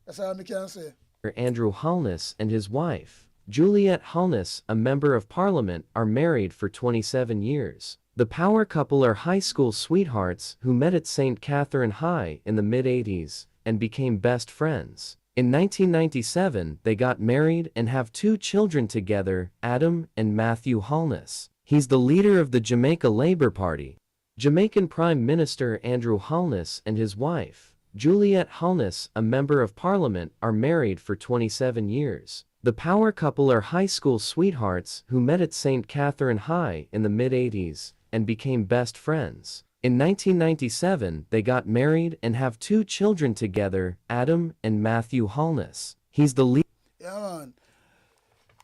that's all I can say. Andrew Holness and his wife, Juliet Holness, a member of parliament, are married for 27 years. The power couple are high school sweethearts who met at St. Catherine High in the mid-80s and became best friends. In 1997, they got married and have 2 children together, Adam and Matthew Holness. He's the leader of the Jamaica Labour Party. Jamaican Prime Minister Andrew Holness and his wife, Juliet Holness, a member of parliament, are married for 27 years. The power couple are high school sweethearts who met at St. Catherine High in the mid-80s and became best friends. In 1997, they got married and have 2 children together, Adam and Matthew Holness. He's the leader. Yeah, man.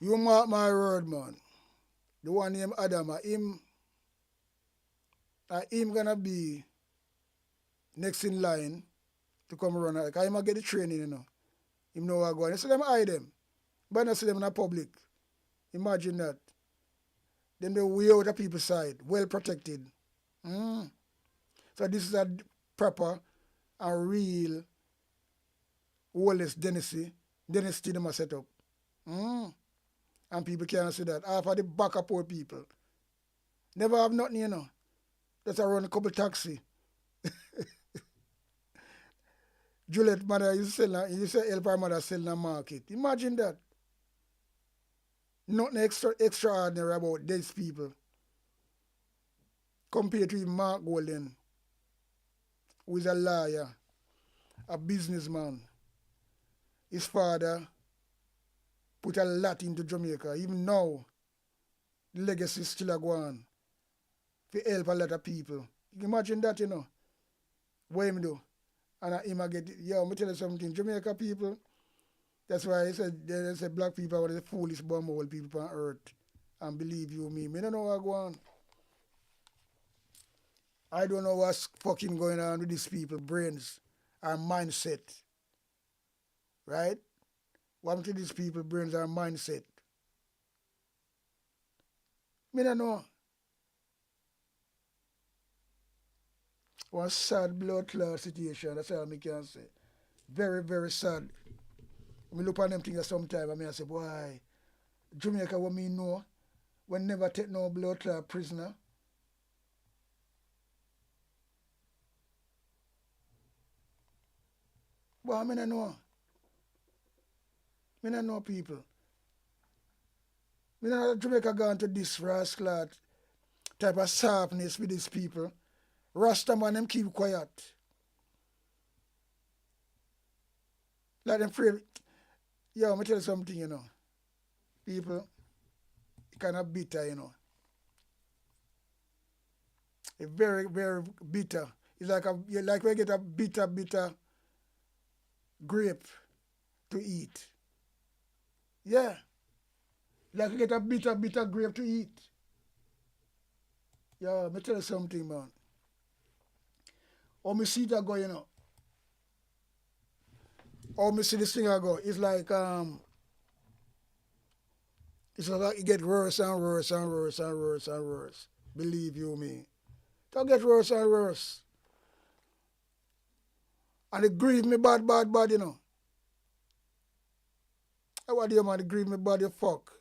You mark my word, man. The one named Adam, him gonna be next in line to come run. Because him get the training, you know. Him know what going. You see them hide them. But not see them in the public. Imagine that. Then they way out of people's side, well protected. So this is a proper and real Wallace dynasty them are set up. And people can't see that. Half of the back of poor people. Never have nothing, you know. Just run a couple taxi. Juliet mother you say help her mother sell in the market. Imagine that. Nothing extraordinary about these people. Compared to Mark Golden, who is a lawyer, a businessman. His father put a lot into Jamaica. Even now, the legacy is still a go on. To help a lot of people. You can imagine that, you know. What him do? And him get, I'm tell you something, Jamaica people, that's why they said black people are the foolish bumhole people on earth. And believe you me, I don't know what go on. I don't know what's fucking going on with these people, brains and mindset. Right? What happened to these people, brains and mindset? I don't know. One sad blood clot situation, that's all I can say. Very, very sad. I look at them things sometimes, I say, boy, Jamaica what me know, We never take no blood clot prisoner. But I don't know. I don't know people. I don't know Jamaica gone to this rascal type of softness with these people. Rasta man them keep quiet. Like them free. Yo, let me tell you something, you know. People, kind of bitter, you know. It's very, very bitter. It's like like we get a bitter grape to eat. Yeah. Like we get a bitter grape to eat. Yeah, let me tell you something, man. How me see that go, you know. How me see this thing go. It's like it get worse and worse and worse and worse and worse. Believe you me. It'll get worse and worse. And it grieve me bad, you know. What do you man, it grieve me bad, you fuck.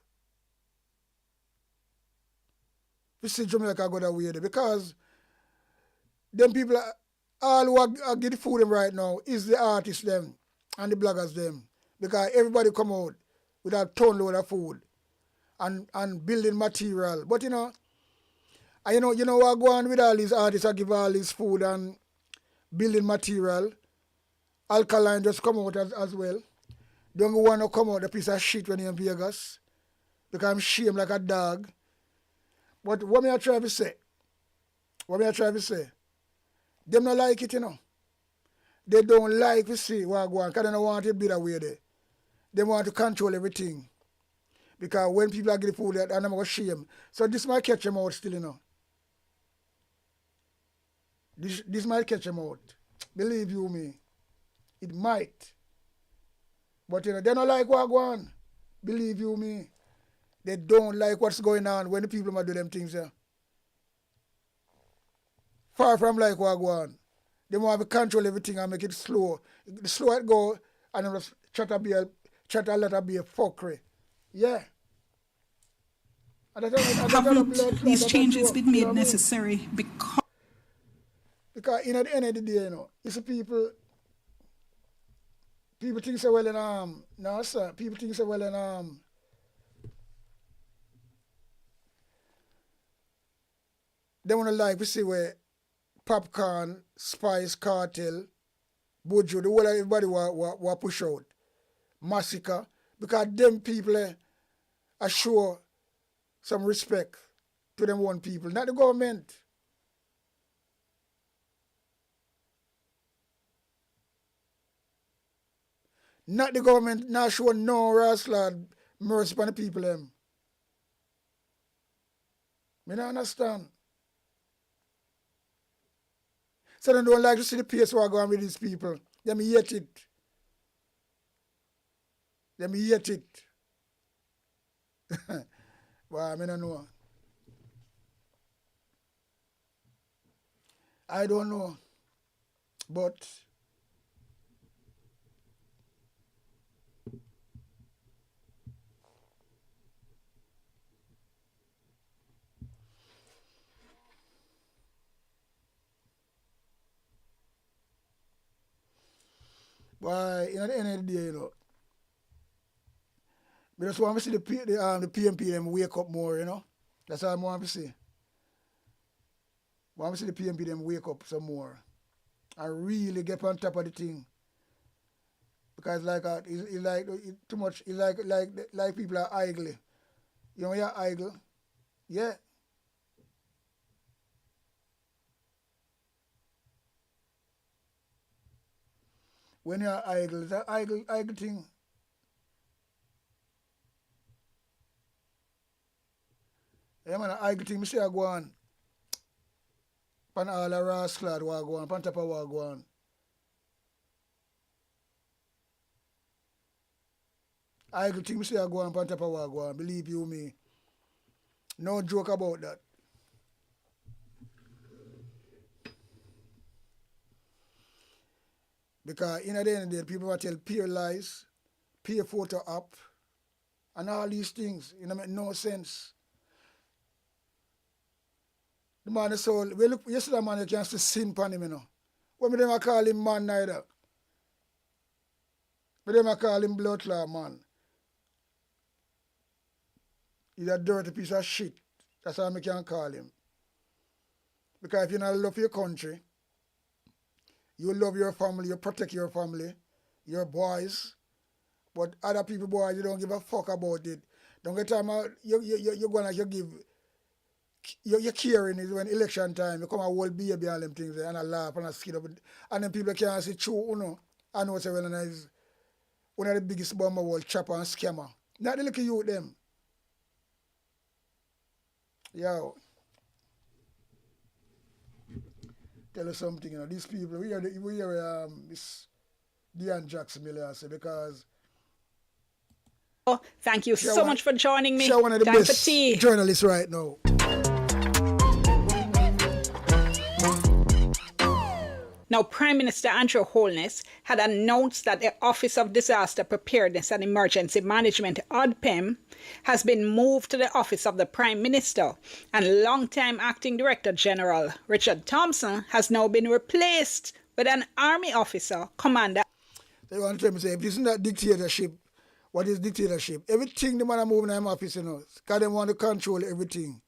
You see Jamaica go that way there because them people, all who are getting food them right now is the artists them and the bloggers them. Because everybody come out with a ton load of food and building material. But you know what go on with all these artists I give all this food and building material. Alkaline just come out as well. Don't want to come out the piece of shit when you're in Vegas. Because I'm shame like a dog. But what me I try to say? Them not like it, you know. They don't like to see what go on because they don't want it to be that way there. They want to control everything. Because when people are getting food, and I'm going to shame. So this might catch them out still, you know. This might catch them out. Believe you me. It might. But you know, they don't like what go on. Believe you me. They don't like what's going on when the people might do them things there. Far from like what go on. They want to control everything and make it slow. The slow it go and then just chatter let her be a fuckery. Yeah. Haven't these changes been made necessary because in at the end of the day, you know, it's the people think so well in no sir, people think so well in they wanna like we see where Popcorn, Spice, Cartel, Buju, the whole of everybody wa push out. Massacre. Because them people are show some respect to them one people, not the government. Not the government, not show no rascal mercy upon the people them. Me not understand. So they don't like to see the pace what go on with these people. Them hate it. Well, I mean, I know. I don't know. But why, at the end of the day, you know, I just want to see the PMP them wake up more, you know. That's all I want to see. I want to see the PMP them wake up some more and really get on top of the thing. Because it's like too much. It's like people are idle. You know, you're idle. Yeah. When you're idle, it's an idle thing. Yeah, man, idle thing, I say I go on. Pan all the rascal what go on, pan top of what go on. Idle thing, I say I go on, pan top of what go on. Believe you me. No joke about that. Because in the end of the day, people will tell pure lies, pure photo up, and all these things, you know, make no sense. The man is so, we look, yesterday man, you can't see sin upon him, you know. When me them a call him man neither. Me them a call him blood clot man. He's a dirty piece of shit. That's how I can call him. Because if you not love your country, you love your family, you protect your family, your boys. But other people, boys, you don't give a fuck about it. Don't get time you're gonna give you're caring is when election time, you come and hold baby and them things and I laugh and I skid up and then people can't see true, you know. I know say when is one of the biggest bomber world chopper and scammer. Not the little youth them. Yo. Tell us something, you know, these people, we hear this Dean Jackson Miller say because thank you so much for joining me. One of the Time best for tea. journalists right now. Now, Prime Minister Andrew Holness had announced that the Office of Disaster Preparedness and Emergency Management, ODPEM, has been moved to the Office of the Prime Minister, and longtime Acting Director General Richard Thompson has now been replaced with an Army officer, Commander. They want to say, if this is not dictatorship, what is dictatorship? Everything the man are moving in office, you know, because they want to control everything.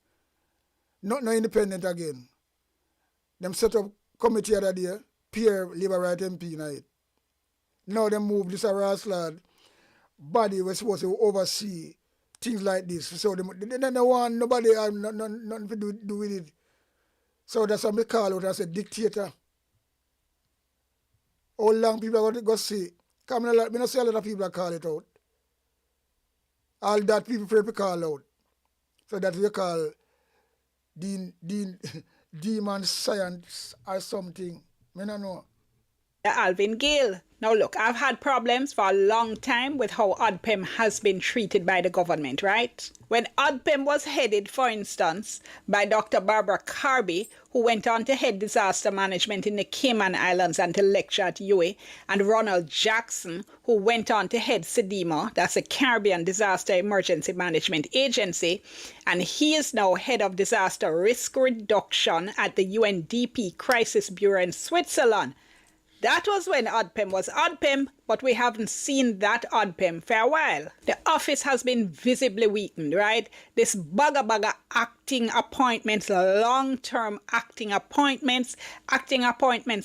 Not no independent again. Them set up committee other day, Pierre Labour Right MP night. Now they move this Ross lad body was supposed to oversee things like this. So they don't want nobody nothing to do with it. So that's what they call out as a dictator. How long people are going to go see? Come in a lot, I see a lot of people call it out. All that people afraid to call out. So that we call demon science or something. I don't know. Alvin Gale. Now look, I've had problems for a long time with how ODPEM has been treated by the government, right? When ODPEM was headed, for instance, by Dr. Barbara Carby, who went on to head disaster management in the Cayman Islands and to lecture at UWI, and Ronald Jackson, who went on to head CEDIMA, that's a Caribbean Disaster Emergency Management Agency, and he is now head of disaster risk reduction at the UNDP Crisis Bureau in Switzerland. That was when ODPEM was ODPEM, but we haven't seen that ODPEM for a while. The office has been visibly weakened, right? This bugger acting appointments, long-term acting appointments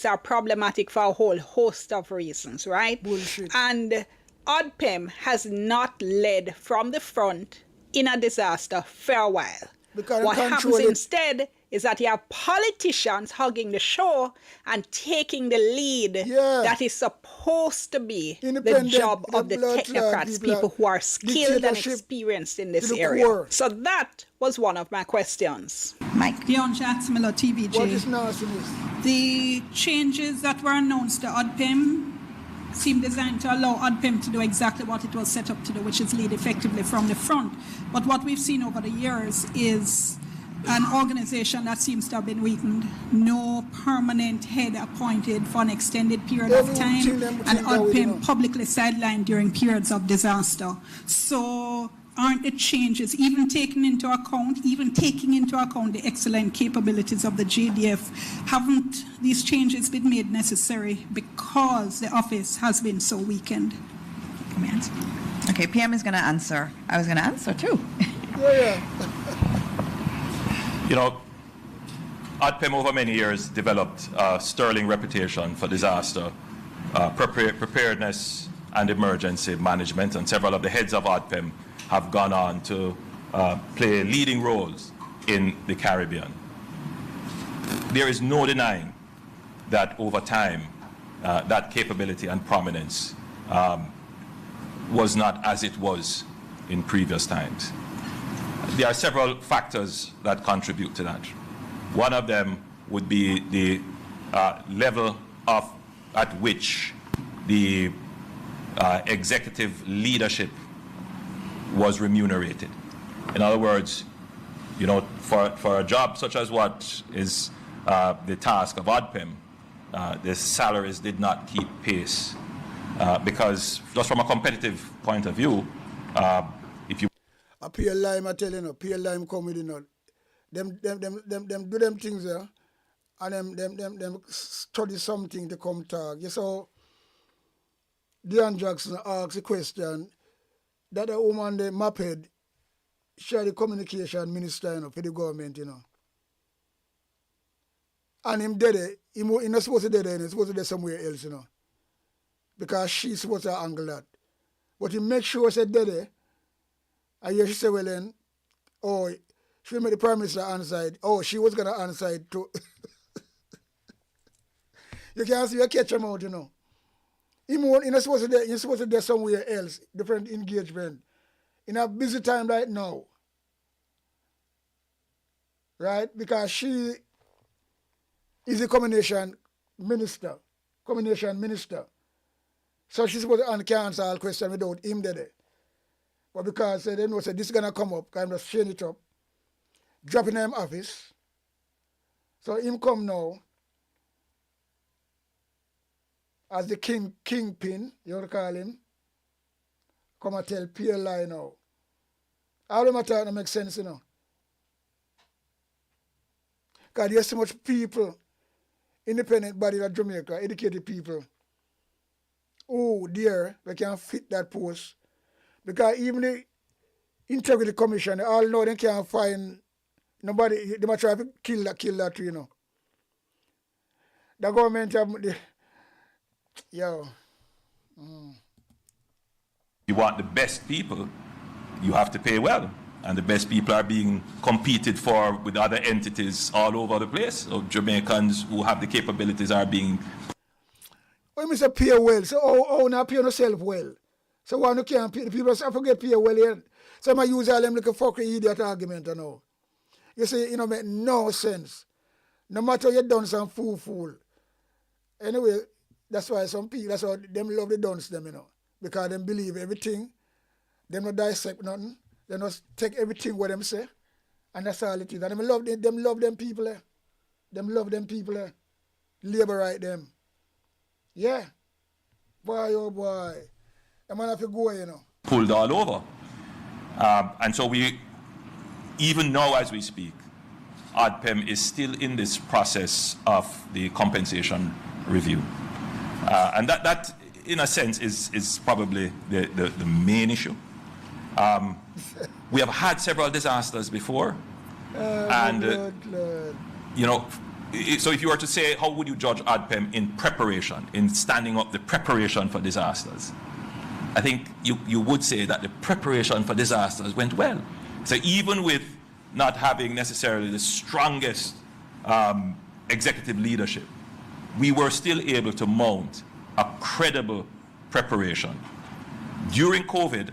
are problematic for a whole host of reasons, right? Bullshit. And ODPEM has not led from the front in a disaster for a while. Because what happens instead is that you have politicians hugging the show and taking the lead that is supposed to be the job of the technocrats, people who are skilled and experienced in this area. Core. So that was one of my questions. Mike. Dion Jackson, TVJ. What is nonsense? The changes that were announced to ODPEM seem designed to allow ODPEM to do exactly what it was set up to do, which is lead effectively from the front. But what we've seen over the years is an organization that seems to have been weakened, no permanent head appointed for an extended period of time, and ODPEM publicly sidelined during periods of disaster. So aren't the changes, even taking into account the excellent capabilities of the JDF, haven't these changes been made necessary because the office has been so weakened? Let me answer. Okay, PM is going to answer. I was going to answer too. You know, ODPEM over many years developed a sterling reputation for disaster preparedness and emergency management, and several of the heads of ODPEM have gone on to play leading roles in the Caribbean. There is no denying that over time, that capability and prominence was not as it was in previous times. There are several factors that contribute to that. One of them would be the level at which the executive leadership was remunerated. In other words, you know, for a job such as what is the task of ODPEM, the salaries did not keep pace because just from a competitive point of view, if you a pure lime, I tell you, no, pure lime come with, you know, Them do them things there, and them study something to come talk. You saw Deon Jackson asked a question that a woman the maphead, she the communication minister, you know, for the government, you know. And him dead it. He not supposed to dead it, he's supposed to dead somewhere else, you know. Because she's supposed to angle that. But he make sure she dead it. And here she said, well then, oh, she made the Prime Minister answer it. Oh, she was gonna answer it too. You can't see you catch him out, you know. You're not supposed to dead somewhere else, different engagement. In a busy time right now. Right? Because she is a communication minister. So she's supposed to answer all questions without him there. But because they know this is going to come up, kind of change it up, drop in him office. So him come now as the kingpin, you want to call him, come and tell PLI now. All of my talk don't make sense, you know. Because there's so much people, independent body of Jamaica, educated people, who there, they can fit that post. Because even the Integrity Commission, they all know they can't find nobody, they might try to kill that too, you know. The government, yo. You want the best people, you have to pay well. And the best people are being competed for with other entities all over the place. So Jamaicans who have the capabilities are being... When we say pay well, so oh now pay yourself well. So why you can't pay? The people say, I forget pay well here. So I use all them like a fucking idiot argument, you know. You see, you know, make no sense. No matter you done some fool. Anyway, that's why some people, that's why them love the dance them, you know. Because them believe everything. Them not dissect nothing. They just take everything what them say. And that's all it is. And them love them people there. Them love them people there. Labor right them. Yeah. Boy, oh boy. The man have to go, you know. Pulled all over. And so we, even now as we speak, ODPEM is still in this process of the compensation review. And that in a sense, is probably the main issue. We have had several disasters before. You know, so if you were to say, how would you judge ODPEM in preparation, in standing up the preparation for disasters? I think you would say that the preparation for disasters went well. So even with not having necessarily the strongest executive leadership, we were still able to mount a credible preparation. During COVID,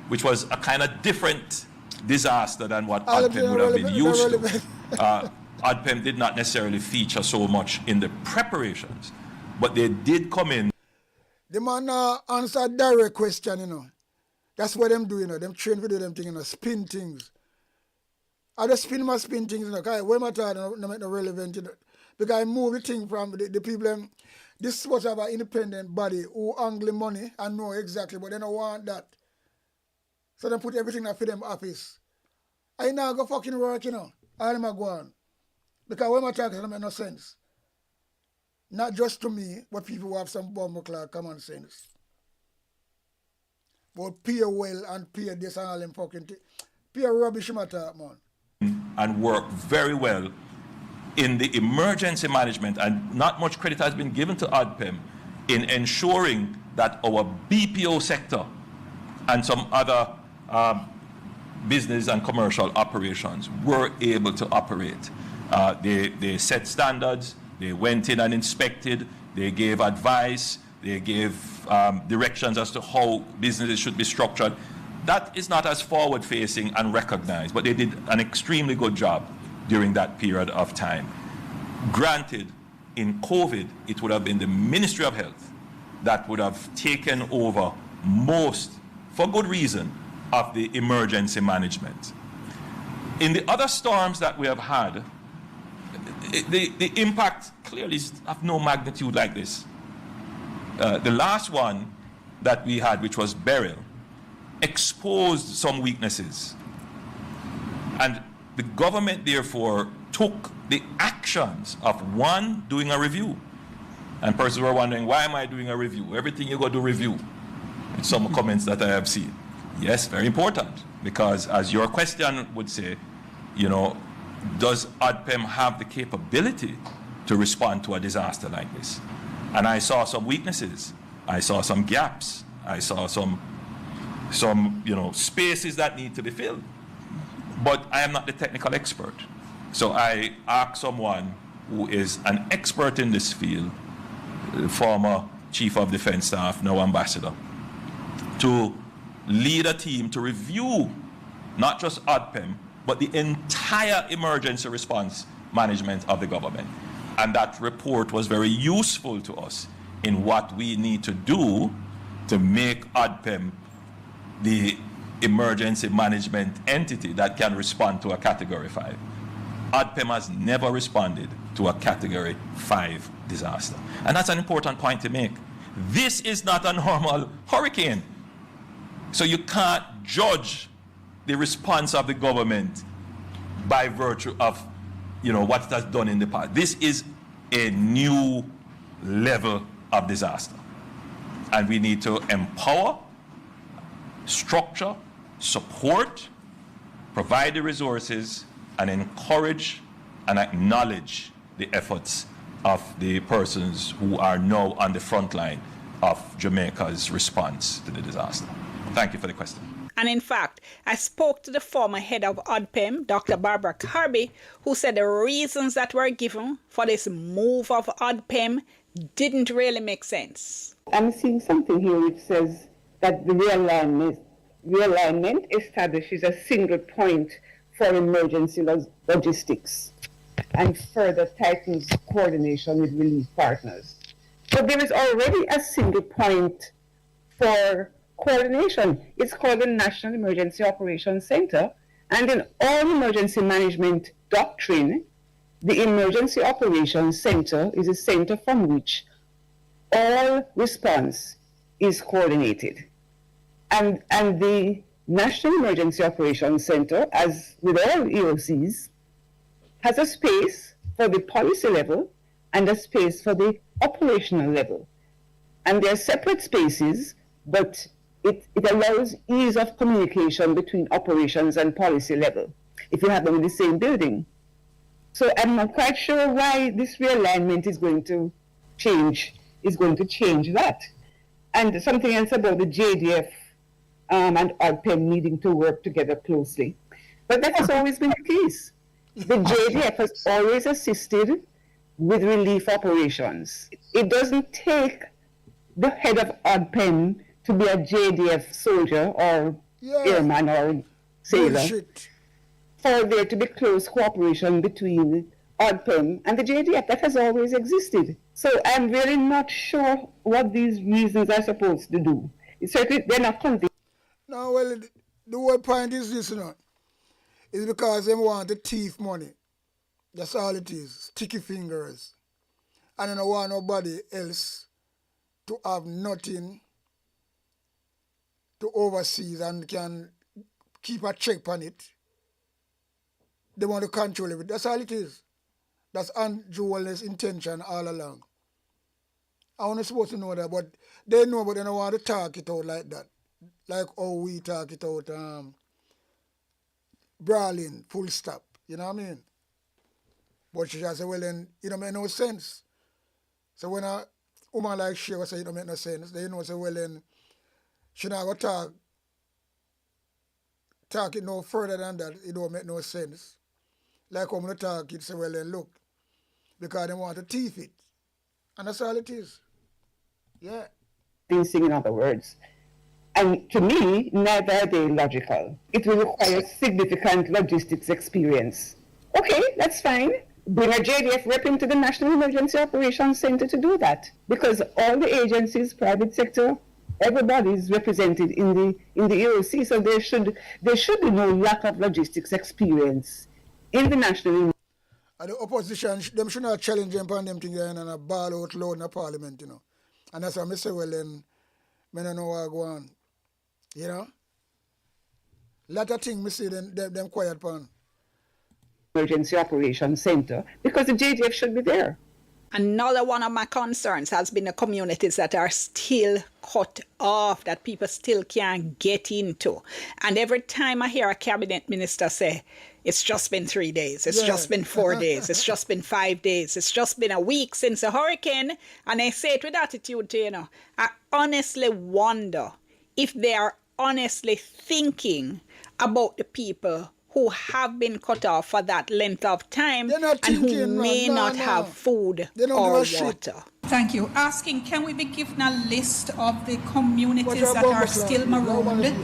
which was a kind of different disaster than what ODPEM would have been used to. ODPEM did not necessarily feature so much in the preparations, but they did come in. The man answer direct question, you know. That's what them do, you know. Them train to do them things, you know, spin things. I just spin things, you know, because when I talk, no make no relevant, you know. Because I move the thing from the people, this was have an independent body who angle money and know exactly, but they don't want that. So they put everything in for them office. I now go fucking work, you know. All them are going. Because when I talk, it don't make no sense. Not just to me, but people who have some bomb clock common sense. But pay well and pay this and all them fucking things. Pay rubbish matter, man. And work very well in the emergency management, and not much credit has been given to ODPEM in ensuring that our BPO sector and some other business and commercial operations were able to operate. They set standards, they went in and inspected, they gave advice, they gave directions as to how businesses should be structured. That is not as forward-facing and recognized, but they did an extremely good job during that period of time. Granted, in COVID, it would have been the Ministry of Health that would have taken over most, for good reason, of the emergency management. In the other storms that we have had, the impact clearly is of no magnitude like this. The last one that we had, which was Beryl, exposed some weaknesses. And the government therefore took the actions of one, doing a review. And persons were wondering, why am I doing a review? Everything you go do review. Some comments that I have seen. Yes, very important, because as your question would say, you know, does ODPEM have the capability to respond to a disaster like this? And I saw some weaknesses. I saw some gaps. I saw some spaces that need to be filled. But I am not the technical expert. So I asked someone who is an expert in this field, former Chief of Defense Staff, now Ambassador, to lead a team to review not just ODPEM, but the entire emergency response management of the government. And that report was very useful to us in what we need to do to make ODPEM the emergency management entity that can respond to a Category 5. ODPEM has never responded to a Category 5 disaster. And that's an important point to make. This is not a normal hurricane. So you can't judge the response of the government by virtue of, what it has done in the past. This is a new level of disaster. And we need to empower, structure, support, provide the resources, and encourage and acknowledge the efforts of the persons who are now on the front line of Jamaica's response to the disaster. Thank you for the question. And in fact, I spoke to the former head of ODPEM, Dr. Barbara Kirby, who said the reasons that were given for this move of ODPEM didn't really make sense. I'm seeing something here which says that the realignment establishes a single point for emergency logistics and further tightens coordination with relief partners. But there is already a single point for coordination. It's called the National Emergency Operations Center, and in all emergency management doctrine, the Emergency Operations Center is a center from which all response is coordinated. And the National Emergency Operations Center, as with all EOCs, has a space for the policy level and a space for the operational level. And they're separate spaces, but it allows ease of communication between operations and policy level if you have them in the same building. So I'm not quite sure why this realignment is going to change that. And something else about the JDF and ODPEM needing to work together closely. But that has always been the case. The JDF has always assisted with relief operations. It doesn't take the head of ODPEM to be a JDF soldier or airman or sailor. Bullshit. For there to be close cooperation between ODPEM and the JDF. That has always existed. So I'm really not sure what these reasons are supposed to do. It's certainly, they're not convinced. No, well, the whole point is this, It's because they want the thief money. That's all it is. Sticky fingers. And they don't want nobody else to have nothing to oversee and can keep a check on it. They want to control it. That's all it is. That's Andrew's intention all along. I wasn't supposed to know that, but they know, but they don't want to talk it out like that. Like how we talk it out, brawling, full stop. You know what I mean? But she just say, well, then, it don't make no sense. So when a woman like she will say it don't make no sense, then say, well, then, she not going to talk it no further than that. It don't make no sense. Like when I talk it, say, well, then, look, because they want to thief it. And that's all it is. Yeah. These things, in other words. And to me, neither are they logical. It will require significant logistics experience. Okay, that's fine. Bring a JDF rep into the National Emergency Operations Center to do that. Because all the agencies, private sector, everybody is represented in the EOC, so there should be no lack of logistics experience in the National. And the opposition, them should not challenge them on them things and a ball out loud in the parliament, And that's why I say, well, then, I don't know what go on. Lot of things I see them quiet upon. Emergency Operations Center, because the JDF should be there. Another one of my concerns has been the communities that are still cut off, that people still can't get into. And every time I hear a cabinet minister say, it's just been 3 days, it's just been 4 days, it's just been 5 days, it's just been a week since a hurricane, and they say it with attitude, I honestly wonder if they are honestly thinking about the people who have been cut off for that length of time and who may not have food or water. Thank you. Asking, can we be given a list of the communities that are still marooned,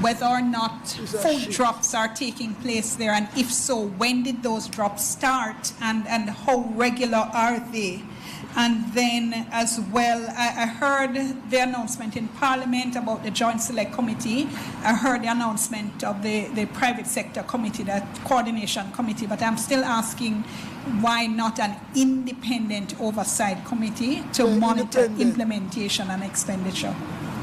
whether or not food drops are taking place there, and if so, when did those drops start, and how regular are they? And then as well, I heard the announcement in Parliament about the Joint Select Committee. I heard the announcement of the Private Sector Committee, that Coordination Committee, but I'm still asking why not an independent oversight committee to monitor implementation and expenditure?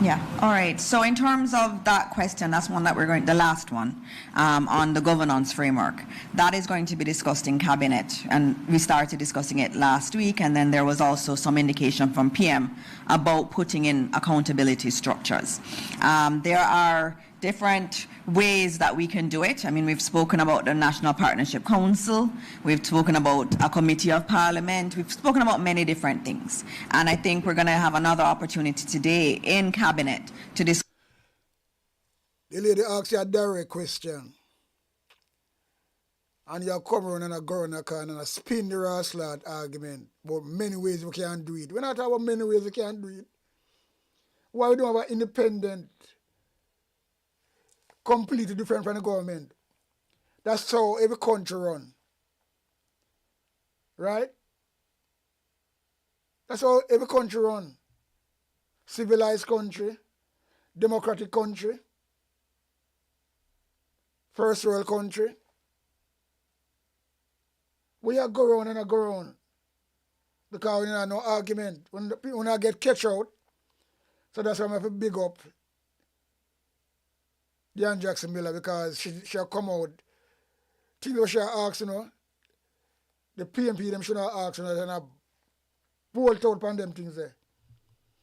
Yeah, all right. So in terms of that question, that's one that we're going, the last one, on the governance framework. That is going to be discussed in Cabinet, and we started discussing it last week, and then there was also some indication from PM about putting in accountability structures. There are different ways that we can do it. I mean, we've spoken about the National Partnership Council, we've spoken about a committee of Parliament, we've spoken about many different things. And I think we're going to have another opportunity today in Cabinet to discuss. The lady asks you a direct question. And you come around and go around and spin the Raslat argument about many ways we can do it. We're not talking about many ways we can do it. Why we don't have an independent, completely different from the government? That's how every country run. Right? That's how every country run. Civilized country, democratic country, first world country. We are go around and I go around. Because we have no argument. When I get catch out, so that's why I have to big up Jan Jackson Miller, because she come out. Things that she asked, the PMP them should have asked, and I bolt out on them things there.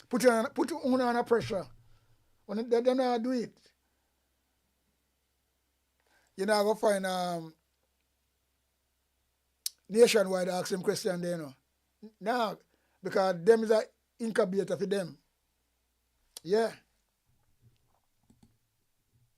Put you under pressure. When they don't know how to do it. You know, I go find nationwide ask them question there, Nah, because them is an incubator for them. Yeah.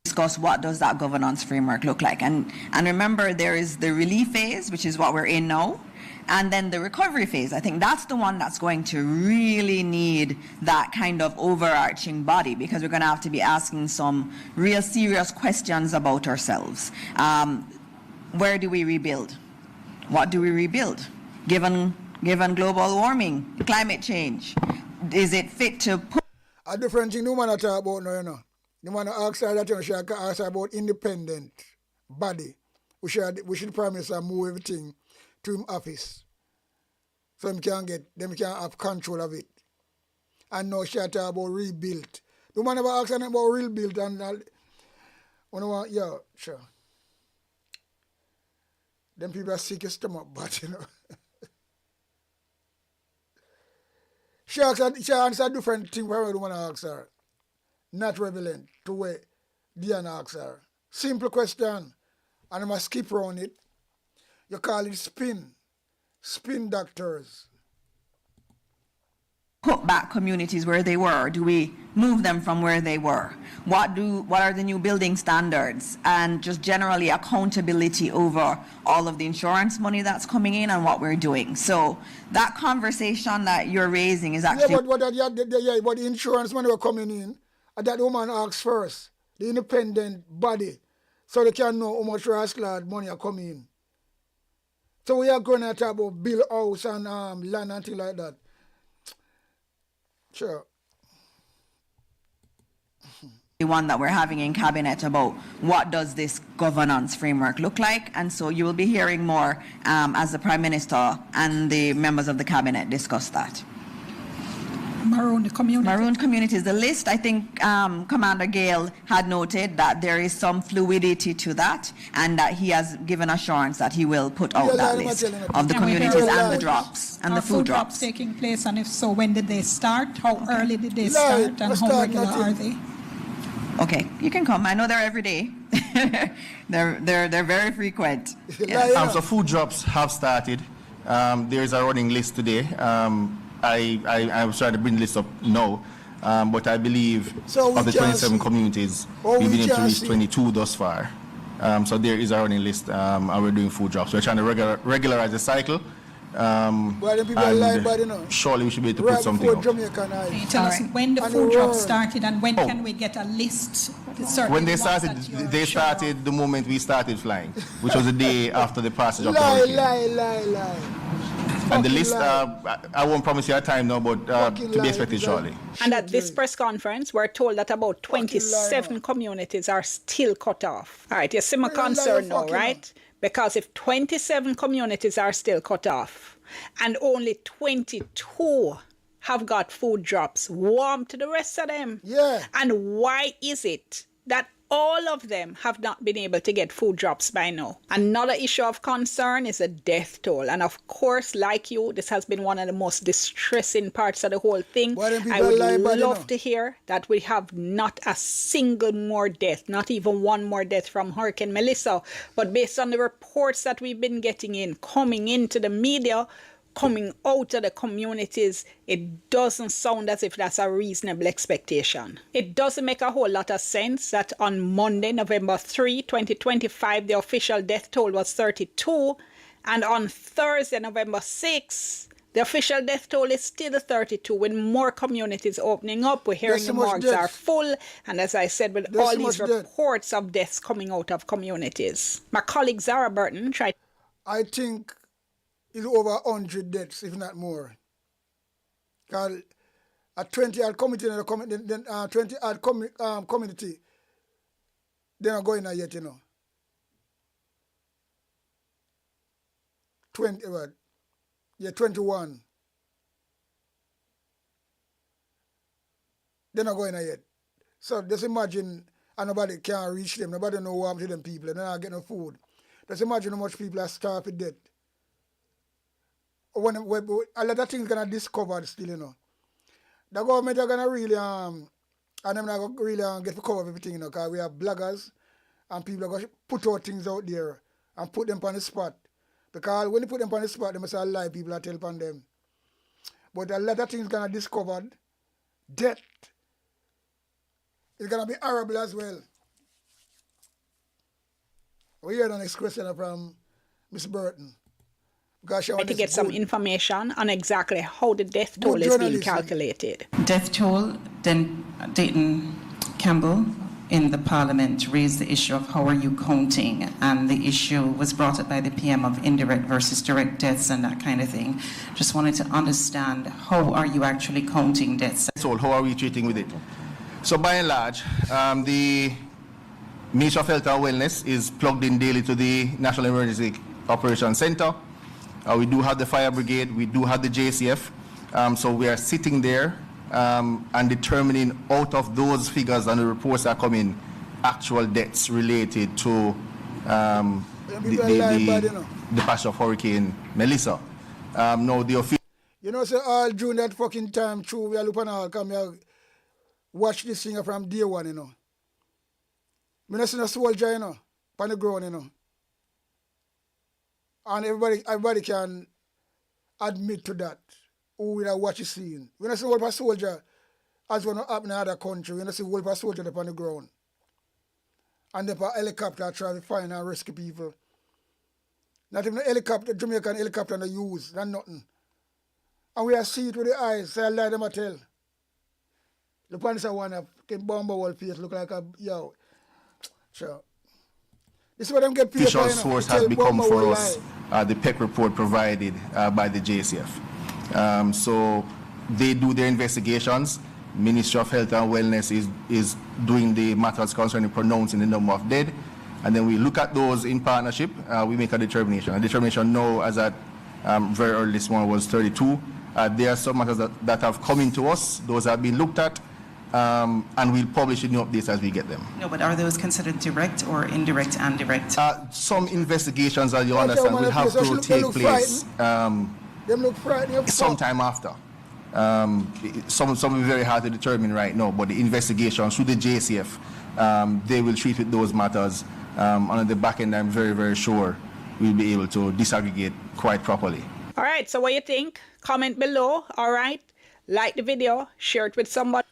Discuss what does that governance framework look like, and remember, there is the relief phase, which is what we're in now, and then the recovery phase. I think that's the one that's going to really need that kind of overarching body, because we're going to have to be asking some real serious questions about ourselves. Where do we rebuild? What do we rebuild? Given global warming, climate change, is it fit to put a different thing no man talk about now, The man ask her that, she ask her about independent body. We should Prime Minister move everything to him office. So them can have control of it. And now she talk about rebuild. The man never ask her about rebuild and yeah, sure. Them people are sick of stomach, but She answer a different thing where I want to ask her. Not relevant to where Diana asks her. Simple question, and I must skip around it. You call it spin doctors. Put back communities where they were? Do we move them from where they were? What are the new building standards, and just generally accountability over all of the insurance money that's coming in and what we're doing? So that conversation that you're raising is actually but the insurance money were coming in. That woman asks first, the independent body, so they can know how much Rascal money are coming in. So we are going to talk about build house and land and things like that. Sure. The one that we're having in Cabinet about what does this governance framework look like, and so you will be hearing more as the Prime Minister and the members of the Cabinet discuss that. Maroon communities. Maroon communities. The list, I think Commander Gale had noted that there is some fluidity to that, and that he has given assurance that he will put out that list of the communities and the drops and the food drops taking place, and if so, when did they start? How early did they start, and how regular are they? Okay, you can come. I know they're every day. they're very frequent. So food drops have started. There is a running list today. I was trying to bring the list up now, but I believe of the 27 communities, we've been able to reach 22 thus far. So there is a running list, and we're doing food drops. We're trying to regularize the cycle. Surely we should be able to put something up. Can you tell us when the food drops started, and when can we get a list? When they started the moment we started flying, which was the day after the passage of the hurricane. Lie. And the list, I won't promise you a time now, but to be expected shortly. And at this press conference, we're told that about 27 communities are still cut off. All right, you see my concern now, right? Because if 27 communities are still cut off and only 22 have got food drops, warm to the rest of them. Yeah. And why is it that all of them have not been able to get food drops by now? Another issue of concern is the death toll. And of course, like you, this has been one of the most distressing parts of the whole thing. I would love to hear that we have not a single more death, not even one more death from Hurricane Melissa. But based on the reports that we've been getting in, coming into the media, coming out of the communities, it doesn't sound as if that's a reasonable expectation. It doesn't make a whole lot of sense that on Monday, November 3, 2025, the official death toll was 32, and on Thursday, November 6, the official death toll is still 32. With more communities opening up, we're hearing the morgues are full, and as I said, with all these reports of deaths coming out of communities. My colleague Zara Burton tried. I think it's over 100 deaths, if not more. Because a 20-odd community, 20-odd community, they're not going there yet, 21. They're not going there yet. So just imagine, and nobody can reach them. Nobody know what happened to them people. They're not getting no food. Just imagine how much people are starved to death. When a lot of things gonna discover still, The government are gonna really and them not gonna really get to cover everything, because we have bloggers and people are gonna put out things out there and put them on the spot. Because when you put them on the spot, they must have lie people that tell upon them. But a lot of things gonna discovered. Death is gonna be horrible as well. We hear the next question from Miss Burton. To get some information on exactly how the death toll is being calculated. Death toll, then Dayton Campbell in the Parliament raised the issue of how are you counting, and the issue was brought up by the PM of indirect versus direct deaths and that kind of thing. Just wanted to understand, how are you actually counting deaths? So how are we treating with it? So by and large, the Ministry of Health and Wellness is plugged in daily to the National Emergency Operations Center. We do have the fire brigade, we do have the JCF, so we are sitting there and determining out of those figures and the reports that come in, actual deaths related to the passage of Hurricane Melissa. Now the official. So all during that fucking time, true, we are looking all come here, watch this thing from day one, Me not see no soldier, on the ground, And everybody can admit to that. Who will watch the scene. We don't see one per soldier as one happen in other country. We don't see one per soldier up on the ground. And the helicopter try to find and rescue people. Not even a helicopter, Jamaican helicopter they use, that's nothing. And we are see it with the eyes, so I lie them a tell. The police are one can bomb a whole face, look like a yo. Sure. This is what them get paid. Official source has become for us the PEC report provided by the JCF. So they do their investigations. Ministry of Health and Wellness is doing the matters concerning pronouncing the number of dead. And then we look at those in partnership, we make a determination. A determination now, as at very early this morning, was 32. There are some matters that have come into us. Those have been looked at, and we'll publish new updates as we get them. No, but are those considered direct or indirect and direct? Some investigations, as you understand, will have to take place sometime after. Some will be very hard to determine right now, but the investigations through the JCF, they will treat with those matters. On the back end, I'm very, very sure we'll be able to disaggregate quite properly. All right, so what you think? Comment below, all right? Like the video, share it with somebody.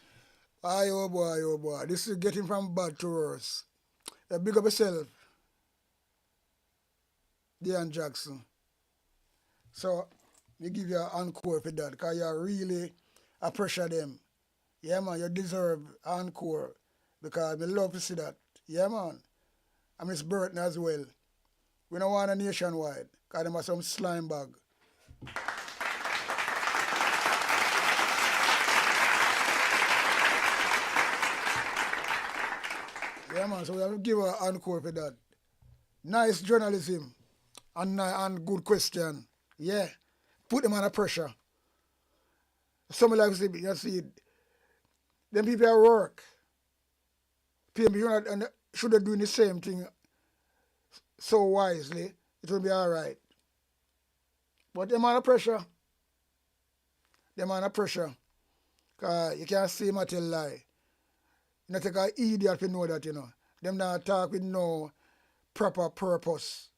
Oh boy. This is getting from bad to worse. Big up yourself. Dean Jackson. So, we give you an encore for that, because you really pressure them. Yeah, man, you deserve encore, because we love to see that. Yeah, man. And Miss Burton as well. We don't want a nationwide, because them are some slime bag. Yeah, man, so we have to give her an encore for that. Nice journalism and good question. Yeah. Put them under pressure. Some like you see, them people at work, PMB should have doing the same thing so wisely, it will be all right. But them under pressure. Them under pressure. Because you can't see him tell lie. You know, take an idiot to know that, you know. Them not talk with no proper purpose.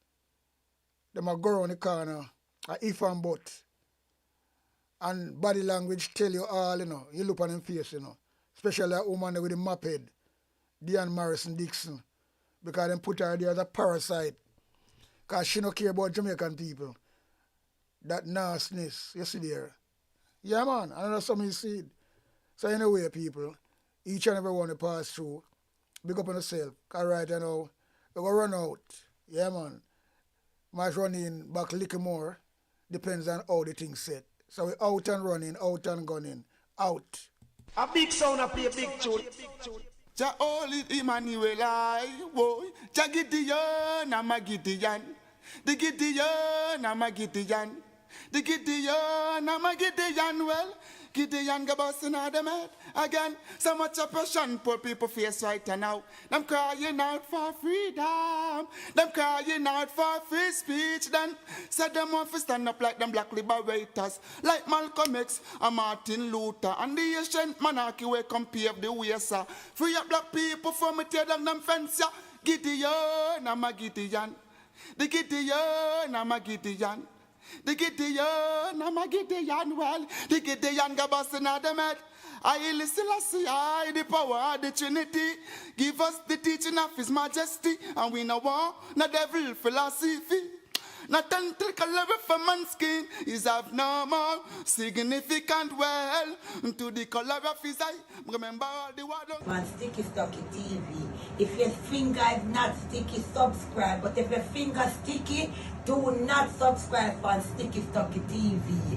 Them a go around the corner, a if and but. And body language tell you all, you know. You look on them face, you know. Especially a woman with the mop head, Diane Morrison Dixon. Because them put her there as a parasite. Because she don't care about Jamaican people. That nastiness, you see there. Yeah, man, I know some of you see it. So anyway, people, each and every one to pass through, big up on yourself. Because right now, we're going to run out. Yeah, man. Might run in back a little more. Depends on how the thing's set. So we're out and running, out and gunning. Out. A big sound, I play a big tune. Ja oli Emmanuel I, boy. Ja Gideon, I'm a Gideon. The Gideon, I'm a Gideon. The Gideon, I'm a Gideon. Well, Gideon go busting out them head again. So much oppression poor people face right now. Them crying out for freedom. Them crying out for free speech. Then said them want to stand up like them black liberators, like Malcolm X and Martin Luther. And the ancient monarchy will come pave the way, sir. Free up black people from me tear down them fence, yeah. Gideon, I'm a Gideon. The Gideon, I'm a Gideon. The Gideon, I'm a Gideon, well, the Gideon go busting out them head. I listen, I see, I the power of the Trinity. Give us the teaching of His Majesty, and we no want no devil philosophy. Not until color for man's skin is abnormal, significant well to the color of his eye. Remember all the word on Sticky Stocky TV. If your finger is not sticky, subscribe. But if your finger sticky, do not subscribe on Sticky Stocky TV.